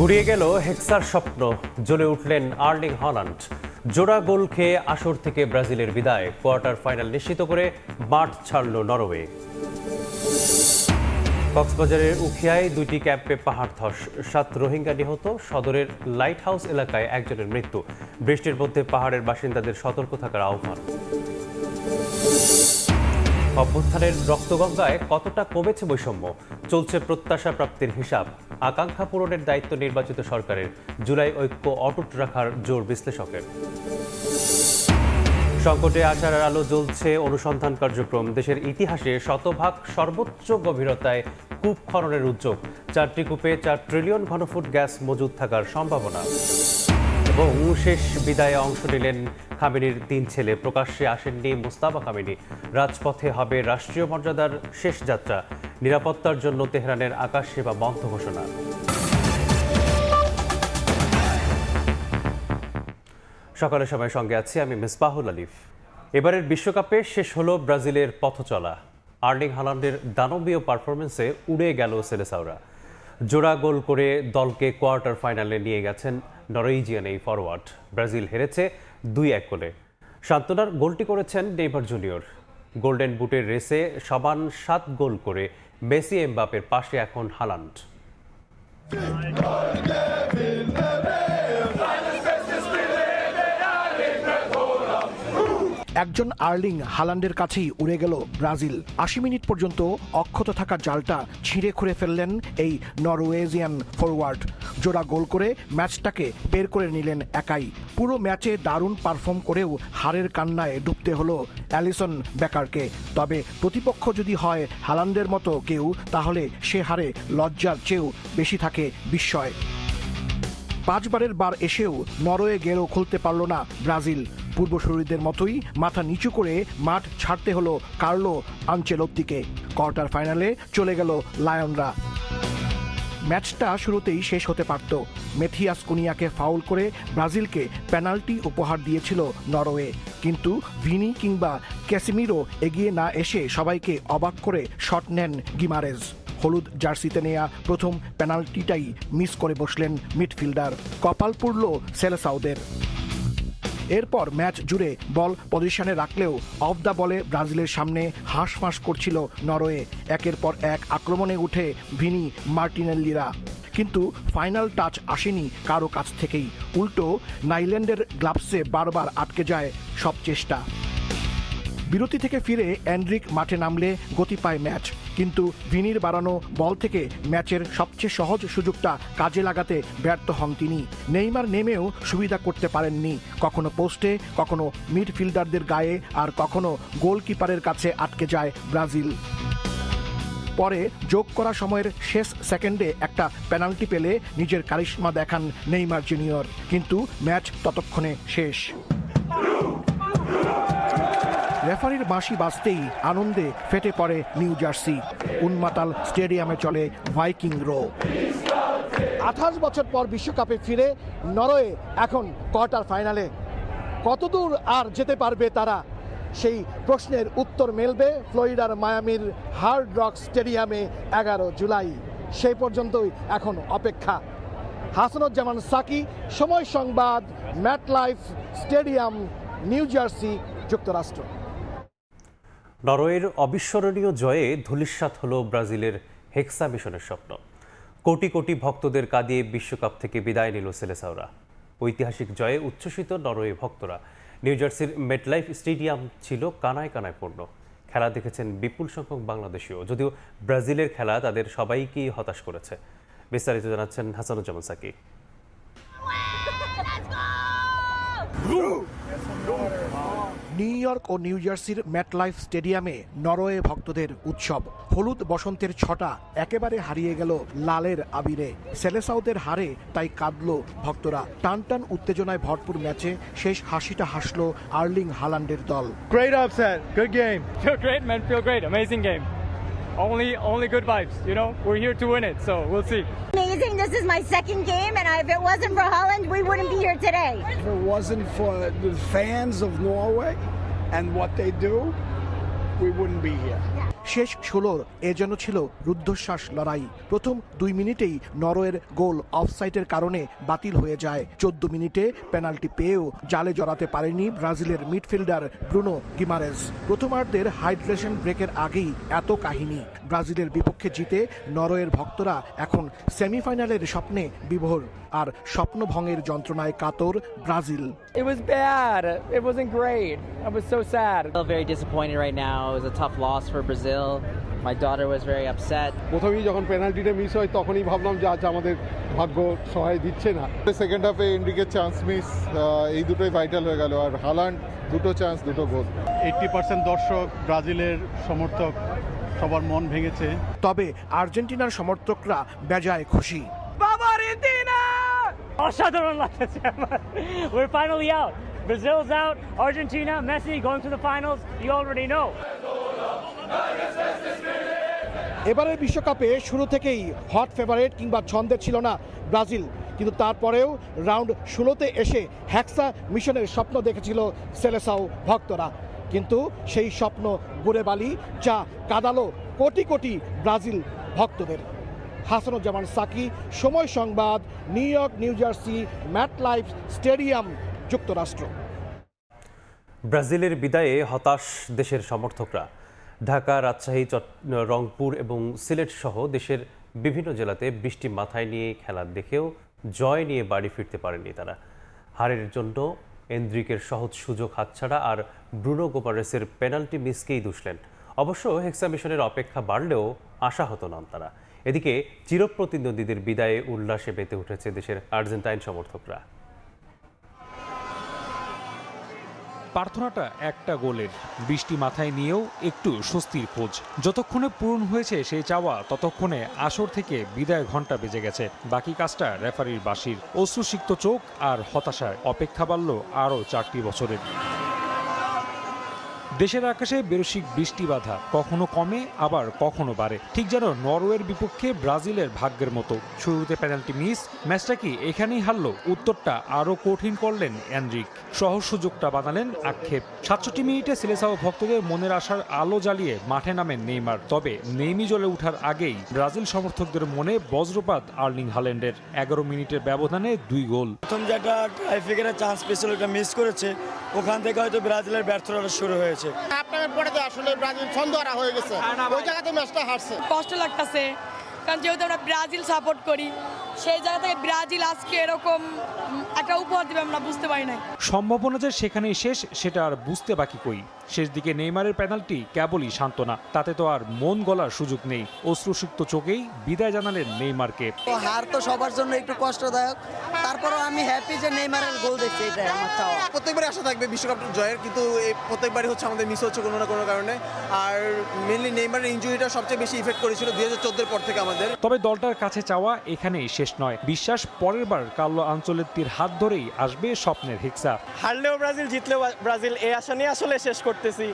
গুড়িয়ে গেল হেক্সার স্বপ্ন, জ্বলে উঠলেন আর্লিং হল্যান্ড। জোড়া গোল খেয়ে আসর থেকে ব্রাজিলের বিদায়, কোয়ার্টার ফাইনাল নিশ্চিত করে মাঠ ছাড়ল নরওয়ে। কক্সবাজারের উখিয়ায় দুইটি ক্যাম্পে পাহাড় ধস, 7 রোহিঙ্গা নিহত। সদরের লাইট হাউস এলাকায় একজনের মৃত্যু। বৃষ্টির মধ্যে পাহাড়ের বাসিন্দাদের সতর্ক থাকার আহ্বান। অভ্যুত্থানের রক্তগঙ্গায় কতটা কমেছে বৈষম্য, চলছে প্রত্যাশা প্রাপ্তির হিসাব। আকাঙ্ক্ষা পূরণের দায়িত্ব নির্বাচিত সরকারের, জুলাই ঐক্য অটুট রাখার জোর বিশ্লেষকের। সংকটে আশার আলো জ্বলছে অনুসন্ধান কার্যক্রম, দেশের ইতিহাসে শতভাগ সর্বোচ্চ গভীরতায় কূপ খননের উদ্যোগ। 4টি কূপে 4 ট্রিলিয়ন ঘনফুট গ্যাস মজুদ থাকার সম্ভাবনা। এবং শেষ বিদায়ে অংশ নিলেন খামেনির 3 ছেলে, প্রকাশ্যে আসেননি মুস্তাফা খামেনি। রাজপথে হবে রাষ্ট্রীয় মর্যাদার শেষ যাত্রা, নিরাপত্তার জন্য তেহরানের আকাশ সেবা বন্ধ ঘোষণা। সকালের সময় সঙ্গে আছি আমি মিসবাহুল আলিফ। এবারের বিশ্বকাপে শেষ হলো ব্রাজিলের পথচলা। আর্লিং হল্যান্ডের দানবীয় পারফরমেন্সে উড়ে গেল সেলেসাওরা। জোড়া গোল করে দলকে কোয়ার্টার ফাইনালে নিয়ে গেছেন নরওয়েজিয়ান এই ফরওয়ার্ড। ব্রাজিল হেরেছে 2-1 গোলে। সান্তনার গোলটি করেছেন নেইমার জুনিয়র। গোল্ডেন বুটের রেসে সমান 7 গোল করে মেসি এমবাপের পাশে এখন হল্যান্ড। একজন আর্লিং হল্যান্ডের কাছেই উড়ে গেল ব্রাজিল। 80 মিনিট পর্যন্ত অক্ষত থাকা জালটা ছিঁড়ে খুঁড়ে ফেললেন এই নরওয়েজিয়ান ফরওয়ার্ড। জোড়া গোল করে ম্যাচটাকে বের করে নিলেন একাই। পুরো ম্যাচে দারুণ পারফর্ম করেও হারের কান্নায় ডুবতে হলো অ্যালিসন বেকারকে। তবে প্রতিপক্ষ যদি হয় হল্যান্ডের মতো কেউ, তাহলে সে হারে লজ্জার চেয়েও বেশি থাকে বিস্ময়। 5 বারের বার এসেও নরওয়ে গেরও খুলতে পারল না ব্রাজিল। পূর্বসূরীদের মতোই মাথা নিচু করে মাঠ ছাড়তে হলো কার্লো আনচেলত্তিকে। কোয়ার্টার ফাইনালে চলে গেল লায়নরা। ম্যাচটা শুরুতেই শেষ হতে পারত। মেথিয়াস কুনিয়াকে ফাউল করে ব্রাজিলকে পেনাল্টি উপহার দিয়েছিল নরওয়ে, কিন্তু ভিনি কিংবা ক্যাসিমিরো এগিয়ে না এসে সবাইকে অবাক করে শট নেন গিমারেজ। হলুদ জার্সিতে নেয়া প্রথম পেনাল্টিটাই মিস করে বসলেন মিডফিল্ডার। কপাল পুড়ল সেলেসাওদের। এরপর ম্যাচ জুড়ে বল পজিশনে রাখলেও অফ দ্য বলে ব্রাজিলের সামনে হাঁসফাঁস করছিল নরওয়ে। একের পর এক আক্রমণে উঠে ভিনি মার্টিনেল্লিরা, কিন্তু ফাইনাল টাচ আসেনি কারো কাছ থেকেই। উল্টো নাইল্যান্ডের গ্লাভসে বারবার আটকে যায় সব চেষ্টা। বিরতি থেকে ফিরে এন্ড্রিক মাঠে নামলে গতি পায় ম্যাচ, কিন্তু ভিনির বাড়ানো বল থেকে ম্যাচের সবচেয়ে সহজ সুযোগটা কাজে লাগাতে ব্যর্থ হন তিনি। নেইমার নেমেও সুবিধা করতে পারেননি, কখনো পোস্টে, কখনো মিডফিল্ডারদের গায়ে, আর কখনো গোলকিপারের কাছে আটকে যায় ব্রাজিল। পরে যোগ করা সময়ের শেষ সেকেন্ডে একটা পেনাল্টি পেলে নিজের কারিশমা দেখান নেইমার জুনিয়র, কিন্তু ম্যাচ ততক্ষণে শেষ। রেফারির বাঁশি বাজতেই আনন্দে ফেটে পড়ে নিউ জার্সি। উন্মাতাল স্টেডিয়ামে চলে ভাইকিং রো। 28 বছর পর বিশ্বকাপে ফিরে নরওয়ে এখন কোয়ার্টার ফাইনালে। কতদূর আর যেতে পারবে তারা, সেই প্রশ্নের উত্তর মেলবে ফ্লোরিডার মায়ামির হার্ড রক স্টেডিয়ামে 11 জুলাই। সেই পর্যন্তই এখন অপেক্ষা। হাসানুজ্জামান সাকি, সময় সংবাদ, ম্যাটলাইফ স্টেডিয়াম, নিউ জার্সি, যুক্তরাষ্ট্র। নরওয়ের অবিস্মরণীয় জয়ে ধূলিসাৎ হলো ব্রাজিলের হেক্সা মিশনের স্বপ্ন। কোটি কোটি ভক্তদের কাঁদিয়ে বিশ্বকাপ থেকে বিদায় নিল সেলেসাওরা। ঐতিহাসিক জয়ে উচ্ছ্বসিত নরওয়ে ভক্তরা। নিউ জার্সির মেটলাইফ স্টেডিয়াম ছিল কানায় কানায় পূর্ণ। খেলা দেখেছেন বিপুল সংখ্যক বাংলাদেশীও, যদিও ব্রাজিলের খেলা তাদের সবাইকেই হতাশ করেছে। বিস্তারিত জানাচ্ছেন হাসানুজ্জামান সাকি। নিউ ইয়র্ক ও নিউ জার্সির ম্যাটলাইফ স্টেডিয়ামে নরওয়ে ভক্তদের উৎসব। হলুদ বসন্তের ছটা একেবারে হারিয়ে গেল লালের আবিরে। সেলেসাওদের হারে তাই কাঁদলো ভক্তরা। টান টান উত্তেজনায় ভরপুর ম্যাচে শেষ হাসিটা হাসলো আর্লিং হল্যান্ডের দল। Great upset, good game. Feel great, man. Feel great. Amazing game. Only good vibes. You know, we're here to win it, so we'll see. Amazing. This is my second game, and if it wasn't for Holland, we wouldn't be here today. If it wasn't for the fans of Norway and what they do, we wouldn't be here. শেষ 16 এ যেন ছিল রুদ্ধশ্বাস লড়াই। প্রথম 2 মিনিটেই নরওয়ের গোল অফসাইডের কারণে বাতিল হয়ে যায়। 14 মিনিটে পেনাল্টি পেয়েও জালে জড়াতে পারেনি ব্রাজিলের মিডফিল্ডার ব্রুনো গিমারেজ। প্রথমার্ধের হাইড্রেশন ব্রেকের আগেই এত কাহিনী। ব্রাজিলের বিপক্ষে জিতে নরওয়ের ভক্তরা এখন সেমিফাইনালের স্বপ্নে বিভোর, আর স্বপ্নভঙ্গের যন্ত্রণায় কাতর Brazil. It was bad. It wasn't great. I was so sad. I feel very disappointed right now. It was a tough loss for Brazil. My daughter was very upset. প্রথমেই যখন পেনাল্টিটা মিস হয় তখনই ভাবলাম যে আজ আমাদের ভাগ্য সহায় দিচ্ছে না। সেকেন্ড হাফে এনরিকের চান্স মিস, এই দুটোই ভাইটাল হয়ে গেল। আর হালান্ড দুটো চান্স, দুটো গোল। 80% দর্শক, ব্রাজিলের সমর্থক, সবার মন ভেঙেছে। তবে আর্জেন্টিনার সমর্থকরা বেজায় খুশি। Vamos Argentina! অসাধারণ লাগতেছে আমার। We're finally out. Brazil's out. Argentina, Messi going to the finals. You already know. এবারের বিশ্বকাপে শুরু থেকেই হট ফেভারিট কিংবা ছন্দে ছিল না ব্রাজিল, কিন্তু তারপরেও রাউন্ড 16তে এসে হ্যাক্সা মিশনের স্বপ্ন দেখেছিল সেলেসাও ভক্তরা। কিন্তু সেই স্বপ্ন গুড়ে বালি, যা কাঁদালো কোটি কোটি ব্রাজিল ভক্তদের। হাসানুজ্জামান সাকি, সময় সংবাদ, New York, New Jersey, MetLife stadium, যুক্তরাষ্ট্র। ব্রাজিলের বিদায়ে হতাশ দেশের সমর্থকরা। ঢাকা, রাজশাহী, রংপুর এবং সিলেট সহ দেশের বিভিন্ন জেলাতে বৃষ্টি মাথায় নিয়ে খেলা দেখেও জয় নিয়ে বাড়ি ফিরতে পারেনি তারা। হারের জন্য এন্দ্রিকের সহজ সুযোগ হাতছাড়া আর ব্রুনো গোমারেসের পেনাল্টি মিসকেই দুষলেন। অবশ্য হেক্সা মিশনের অপেক্ষা বাড়লেও আশাহত নন তারা। এদিকে চিরপ্রতিদ্বন্দ্বীদের বিদায়ে উল্লাসে মেতে উঠেছে দেশের আর্জেন্টাইন সমর্থকরা। প্রার্থনাটা একটা গোলের, বৃষ্টি মাথায় নিয়েও একটু স্বস্তির খোঁজ। যতক্ষণে পূরণ হয়েছে সেই চাওয়া, ততক্ষণে আসর থেকে বিদায় ঘণ্টা বেজে গেছে। বাকি কাজটা রেফারির বাঁশির। অশ্রুসিক্ত চোখ আর হতাশায় অপেক্ষা বাড়ল আরও 4টি বছরের। দেশের আকাশে বেরসিক বৃষ্টি বাধা, কখনো কমে আবার কখনো বাড়ে, ঠিক যেন নরওয়ের বিপক্ষে ব্রাজিলের ভাগ্যের মতো। শুরুতে পেনাল্টি মিস, ম্যাচটা কি এখানেই হারল? উত্তরটা আরও কঠিন করলেন এনরিক, সহজ সুযোগটা বানালেন আক্ষেপ। 67 মিনিটে সিলেসাও ভক্তদের মনের আশার আলো জ্বালিয়ে মাঠে নামেন নেইমার। তবে নেইমি জ্বলে ওঠার আগেই ব্রাজিল সমর্থকদের মনে বজ্রপাত আর্লিং হাল্যান্ডের। 11 মিনিটের ব্যবধানে 2 গোল। প্রথম যেটা টাইফিকের চান্স পেয়েছিল ওটা মিস করেছে, ওখান থেকে হয়তো ব্রাজিলের ব্যর্থতা শুরু হয়েছে। আপনার পরে তো আসলে ব্রাজিল ছন্দহারা হয়ে গেছে, ওই জায়গাতে ম্যাচটা হারছে। কষ্ট লাগতেছে, কারণ যেহেতু আমরা ব্রাজিল সাপোর্ট করি, সেই জায়গা থেকে ব্রাজিল আজকে এরকম একটা উপহার দিবে আমরা বুঝতে পারি নাই। সম্ভাবনা যে সেখানেই শেষ সেটা আর বুঝতে বাকি কই। শেষ দিকে নেইমারের পেনাল্টি কেবলই সান্ত্বনা, তাতে তো আর মন গলার সুযোগ নেই। অশ্রুসিক্ত চোখেই বিদায় জানালেন নেইমারকে। হার তো সবার জন্য একটু কষ্টদায়ক, তারপরও আমি হ্যাপি যে নেইমারের গোল দেখছি, এটাই আমার চাওয়া। প্রত্যেকবারই আশা থাকবে বিশ্বকাপ জয়ের, কিন্তু প্রত্যেকবারই হচ্ছে আমাদের মিস হচ্ছে কোনো না কোনো কারণে। আর মেনলি নেইমারের ইনজুরিটা সবচেয়ে বেশি ইফেক্ট করেছিল 2014 পর থেকে আমাদের। তবে দলটার কাছে চাওয়া এখানেই শেষ নয়। বিশ্বাস পরের বার কার্লো আনচেলত্তির হাত ধরেই আসবে স্বপ্নের হেক্সা। হারলেও ব্রাজিল, জিতলেও ব্রাজিল, এই আশা নিয়ে আসলে শেষ করতেছি।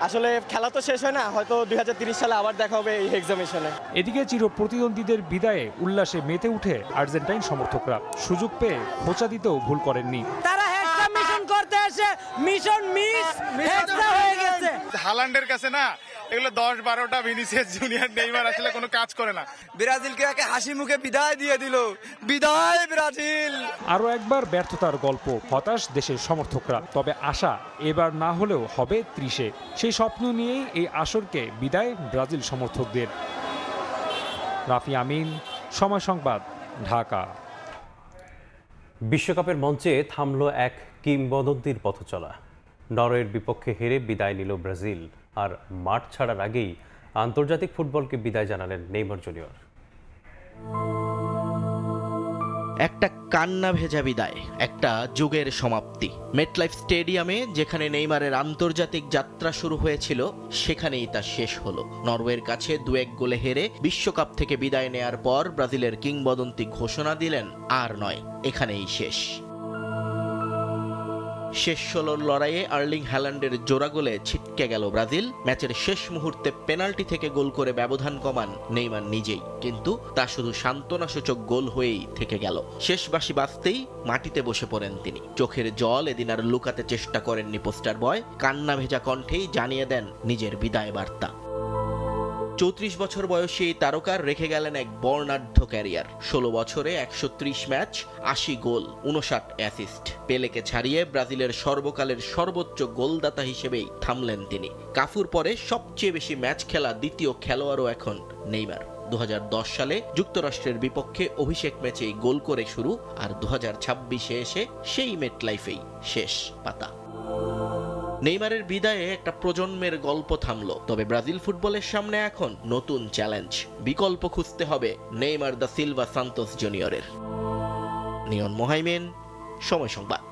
আসলে খেলা তো শেষ হয় না, হয়তো 2030 সালে আবার দেখা হবে এই এক্সামিশনে। এদিকে চির প্রতিদ্বন্দ্বীদের বিদায়ে উল্লাসে মেতে উঠে আর্জেন্টাইন সমর্থকরা। সুযোগ পেয়ে খোঁচা দিতেও ভুল করেননি। তারা হেক্সা মিশন করতে এসে মিশন মিস হেক্সা হয়ে গেছে। হালান্ডের কাছে না এগুলো 10-12টা ভিনিসিয়াস জুনিয়র, নেইমার আসলে কোনো কাজ করে না। ব্রাজিলকে একে হাসি মুখে বিদায় দিয়ে দিল। বিদায় ব্রাজিল। আরও একবার ব্যর্থতার গল্প। হতাশ দেশের সমর্থকরা, তবে আশা এবার না হলেও হবে 30-এ। সেই স্বপ্ন নিয়েই এই আসরকে বিদায় ব্রাজিল সমর্থকদের। রাফি আমিন, সময় সংবাদ, ঢাকা। বিশ্বকাপের মঞ্চে থামল এক কিংবদন্তির পথ চলা। নরওয়ের বিপক্ষে হেরে বিদায় নিল ব্রাজিল, আর মাঠ ছাড়ার আগেই আন্তর্জাতিক ফুটবলকে বিদায় জানালেন নেইমার জুনিয়র। একটা কান্না ভেজা বিদায়, একটা যুগের সমাপ্তি। মেটলাইফ স্টেডিয়ামে যেখানে নেইমারের আন্তর্জাতিক যাত্রা শুরু হয়েছিল, সেখানেই তা শেষ হলো। নরওয়ের কাছে 2-1 গোলে হেরে বিশ্বকাপ থেকে বিদায় নেয়ার পর ব্রাজিলের কিংবদন্তি ঘোষণা দিলেন, আর নয়, এখানেই শেষ। শেষ 16 লড়াইয়ে আর্লিং হ্যালান্ডের জোড়া গোলে ছিটকে গেল ব্রাজিল। ম্যাচের শেষ মুহূর্তে পেনাল্টি থেকে গোল করে ব্যবধান কমান নেইমার নিজেই, কিন্তু তা শুধু সান্ত্বনাসূচক গোল হয়েই থেকে গেল। শেষ বাঁশি বাজতেই মাটিতে বসে পড়েন তিনি। চোখের জল এদিন আর লুকাতে চেষ্টা করেননি পোস্টার বয়, কান্না ভেজা কণ্ঠেই জানিয়ে দেন নিজের বিদায় বার্তা। 34 বছর বয়সী এই তারকার রেখে গেলেন এক বর্ণাঢ্য ক্যারিয়ার। 16 বছরে 130 ম্যাচ, 80 গোল, 59 অ্যাসিস্ট। পেলেকে ছাড়িয়ে ব্রাজিলের সর্বকালের সর্বোচ্চ গোলদাতা হিসেবেই থামলেন তিনি। কাফুর পরে সবচেয়ে বেশি ম্যাচ খেলা দ্বিতীয় খেলোয়াড়ও এখন নেইমার। 2010 সালে যুক্তরাষ্ট্রের বিপক্ষে অভিষেক ম্যাচেই গোল করে শুরু, আর 2026-এ এসে সেই মেটলাইফেই শেষ পাতা। নেইমারের বিদায়ে একটা প্রজন্মের গল্প থামলো, তবে ব্রাজিল ফুটবলের সামনে এখন নতুন চ্যালেঞ্জ। বিকল্প খুঁজতে হবে নেইমার দা সিলভা সান্তোস জুনিয়রের। নিয়ন মোহাইমেন, সময় সংবাদ।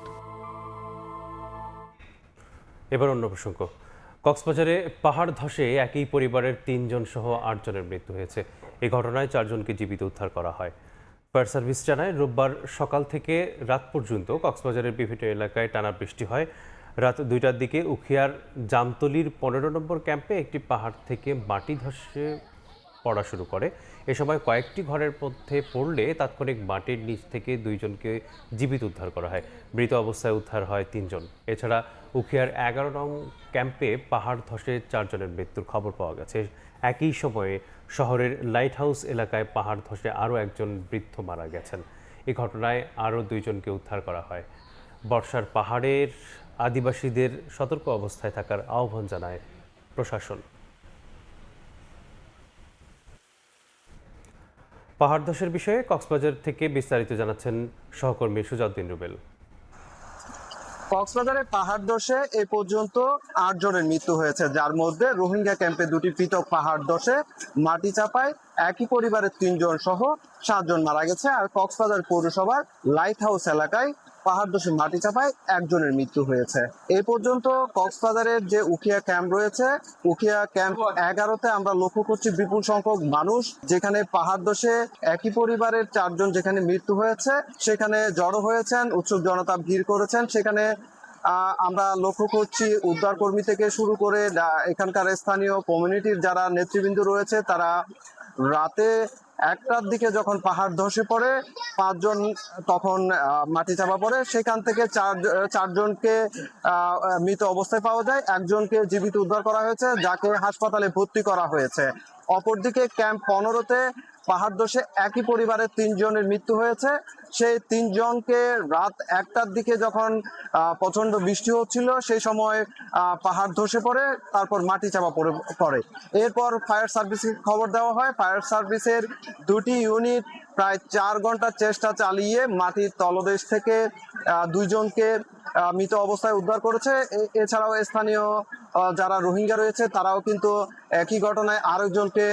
এবার অন্য প্রসঙ্গ। কক্সবাজারে পাহাড় ধসে একই পরিবারের 3 জন সহ 8 জনের মৃত্যু হয়েছে। এই ঘটনায় 4 জনকে জীবিত উদ্ধার করা হয়। ফায়ার সার্ভিস জানায়, রোববার সকাল থেকে রাত পর্যন্ত কক্সবাজারের বিভিন্ন এলাকায় টানা বৃষ্টি হয়। রাত 2টার দিকে উখিয়ার জামতলির 15 নম্বর ক্যাম্পে একটি পাহাড় থেকে মাটি ধসে পড়া শুরু করে। এ সময় কয়েকটি ঘরের মধ্যে পড়লে তাৎক্ষণিক মাটির নিচ থেকে 2 জনকে জীবিত উদ্ধার করা হয়। মৃত অবস্থায় উদ্ধার হয় 3 জন। এছাড়া উখিয়ার 11 নং ক্যাম্পে পাহাড় ধসে 4 জনের মৃত্যুর খবর পাওয়া গেছে। একই সময়ে শহরের লাইট হাউস এলাকায় পাহাড় ধসে আরও একজন বৃদ্ধ মারা গেছেন। এই ঘটনায় আরও 2 জনকে উদ্ধার করা হয়। বর্ষার পাহাড়ের আদিবাসীদের সতর্ক অবস্থায় থাকার আহ্বান জানায় প্রশাসন। পাহাড় ধসের বিষয়ে কক্সবাজার থেকে বিস্তারিত জানাচ্ছেন সহকর্মী সুজাউদ্দিন রুবেল। কক্সবাজারে পাহাড় ধসে এ পর্যন্ত 8 জনের মৃত্যু হয়েছে, যার মধ্যে রোহিঙ্গা ক্যাম্পে 2টি পৃথক পাহাড় ধসে মাটি চাপায় একই পরিবারের 3 জন সহ 7 জন মারা গেছে। আর কক্সবাজার পৌরসভার লাইট হাউস এলাকায় পাহাড় ধসে মাটি চাপায় 1 জনের মৃত্যু হয়েছে। এই পর্যন্ত কক্সবাজারের যে উখিয়া ক্যাম্প রয়েছে, উখিয়া ক্যাম্প 11-তে আমরা লক্ষ্য করছি বিপুল সংখ্যক মানুষ, যেখানে পাহাড় ধসে একই পরিবারের 4 জন যেখানে মৃত্যু হয়েছে সেখানে জড়ো হয়েছেন, উৎসুক জনতা ভিড় করেছেন। সেখানে আমরা লক্ষ্য করছি উদ্ধার কর্মী থেকে শুরু করে এখানকার স্থানীয় কমিউনিটির যারা নেতৃবৃন্দ রয়েছে, তারা রাতে 1টার দিকে যখন পাহাড় ধসে পড়ে 5 জন তখন মাটি চাপা পড়ে, সেখান থেকে 4 জনকে মৃত অবস্থায় পাওয়া যায়। 1 জনকে জীবিত উদ্ধার করা হয়েছে, যাকে হাসপাতালে ভর্তি করা হয়েছে। অপরদিকে ক্যাম্প 15-তে পাহাড় ধসে একই পরিবারের 3 জনের মৃত্যু হয়েছে। সেই 3 জনকে রাত 1টার দিকে যখন প্রচন্ড বৃষ্টি হচ্ছিল সেই সময় পাহাড় ধসে পড়ে, তারপর মাটি চাপা পড়ে। এরপর ফায়ার সার্ভিসকে খবর দেওয়া হয়। ফায়ার সার্ভিসের 2টি ইউনিট প্রায় 4 ঘন্টা চেষ্টা চালিয়ে মাটির তলদেশ থেকে 2 জনকে মৃত অবস্থায় উদ্ধার করেছে। এছাড়াও স্থানীয় যারা রোহিঙ্গা রয়েছে তারাও কিন্তু একই ঘটনায় আরেকজনকে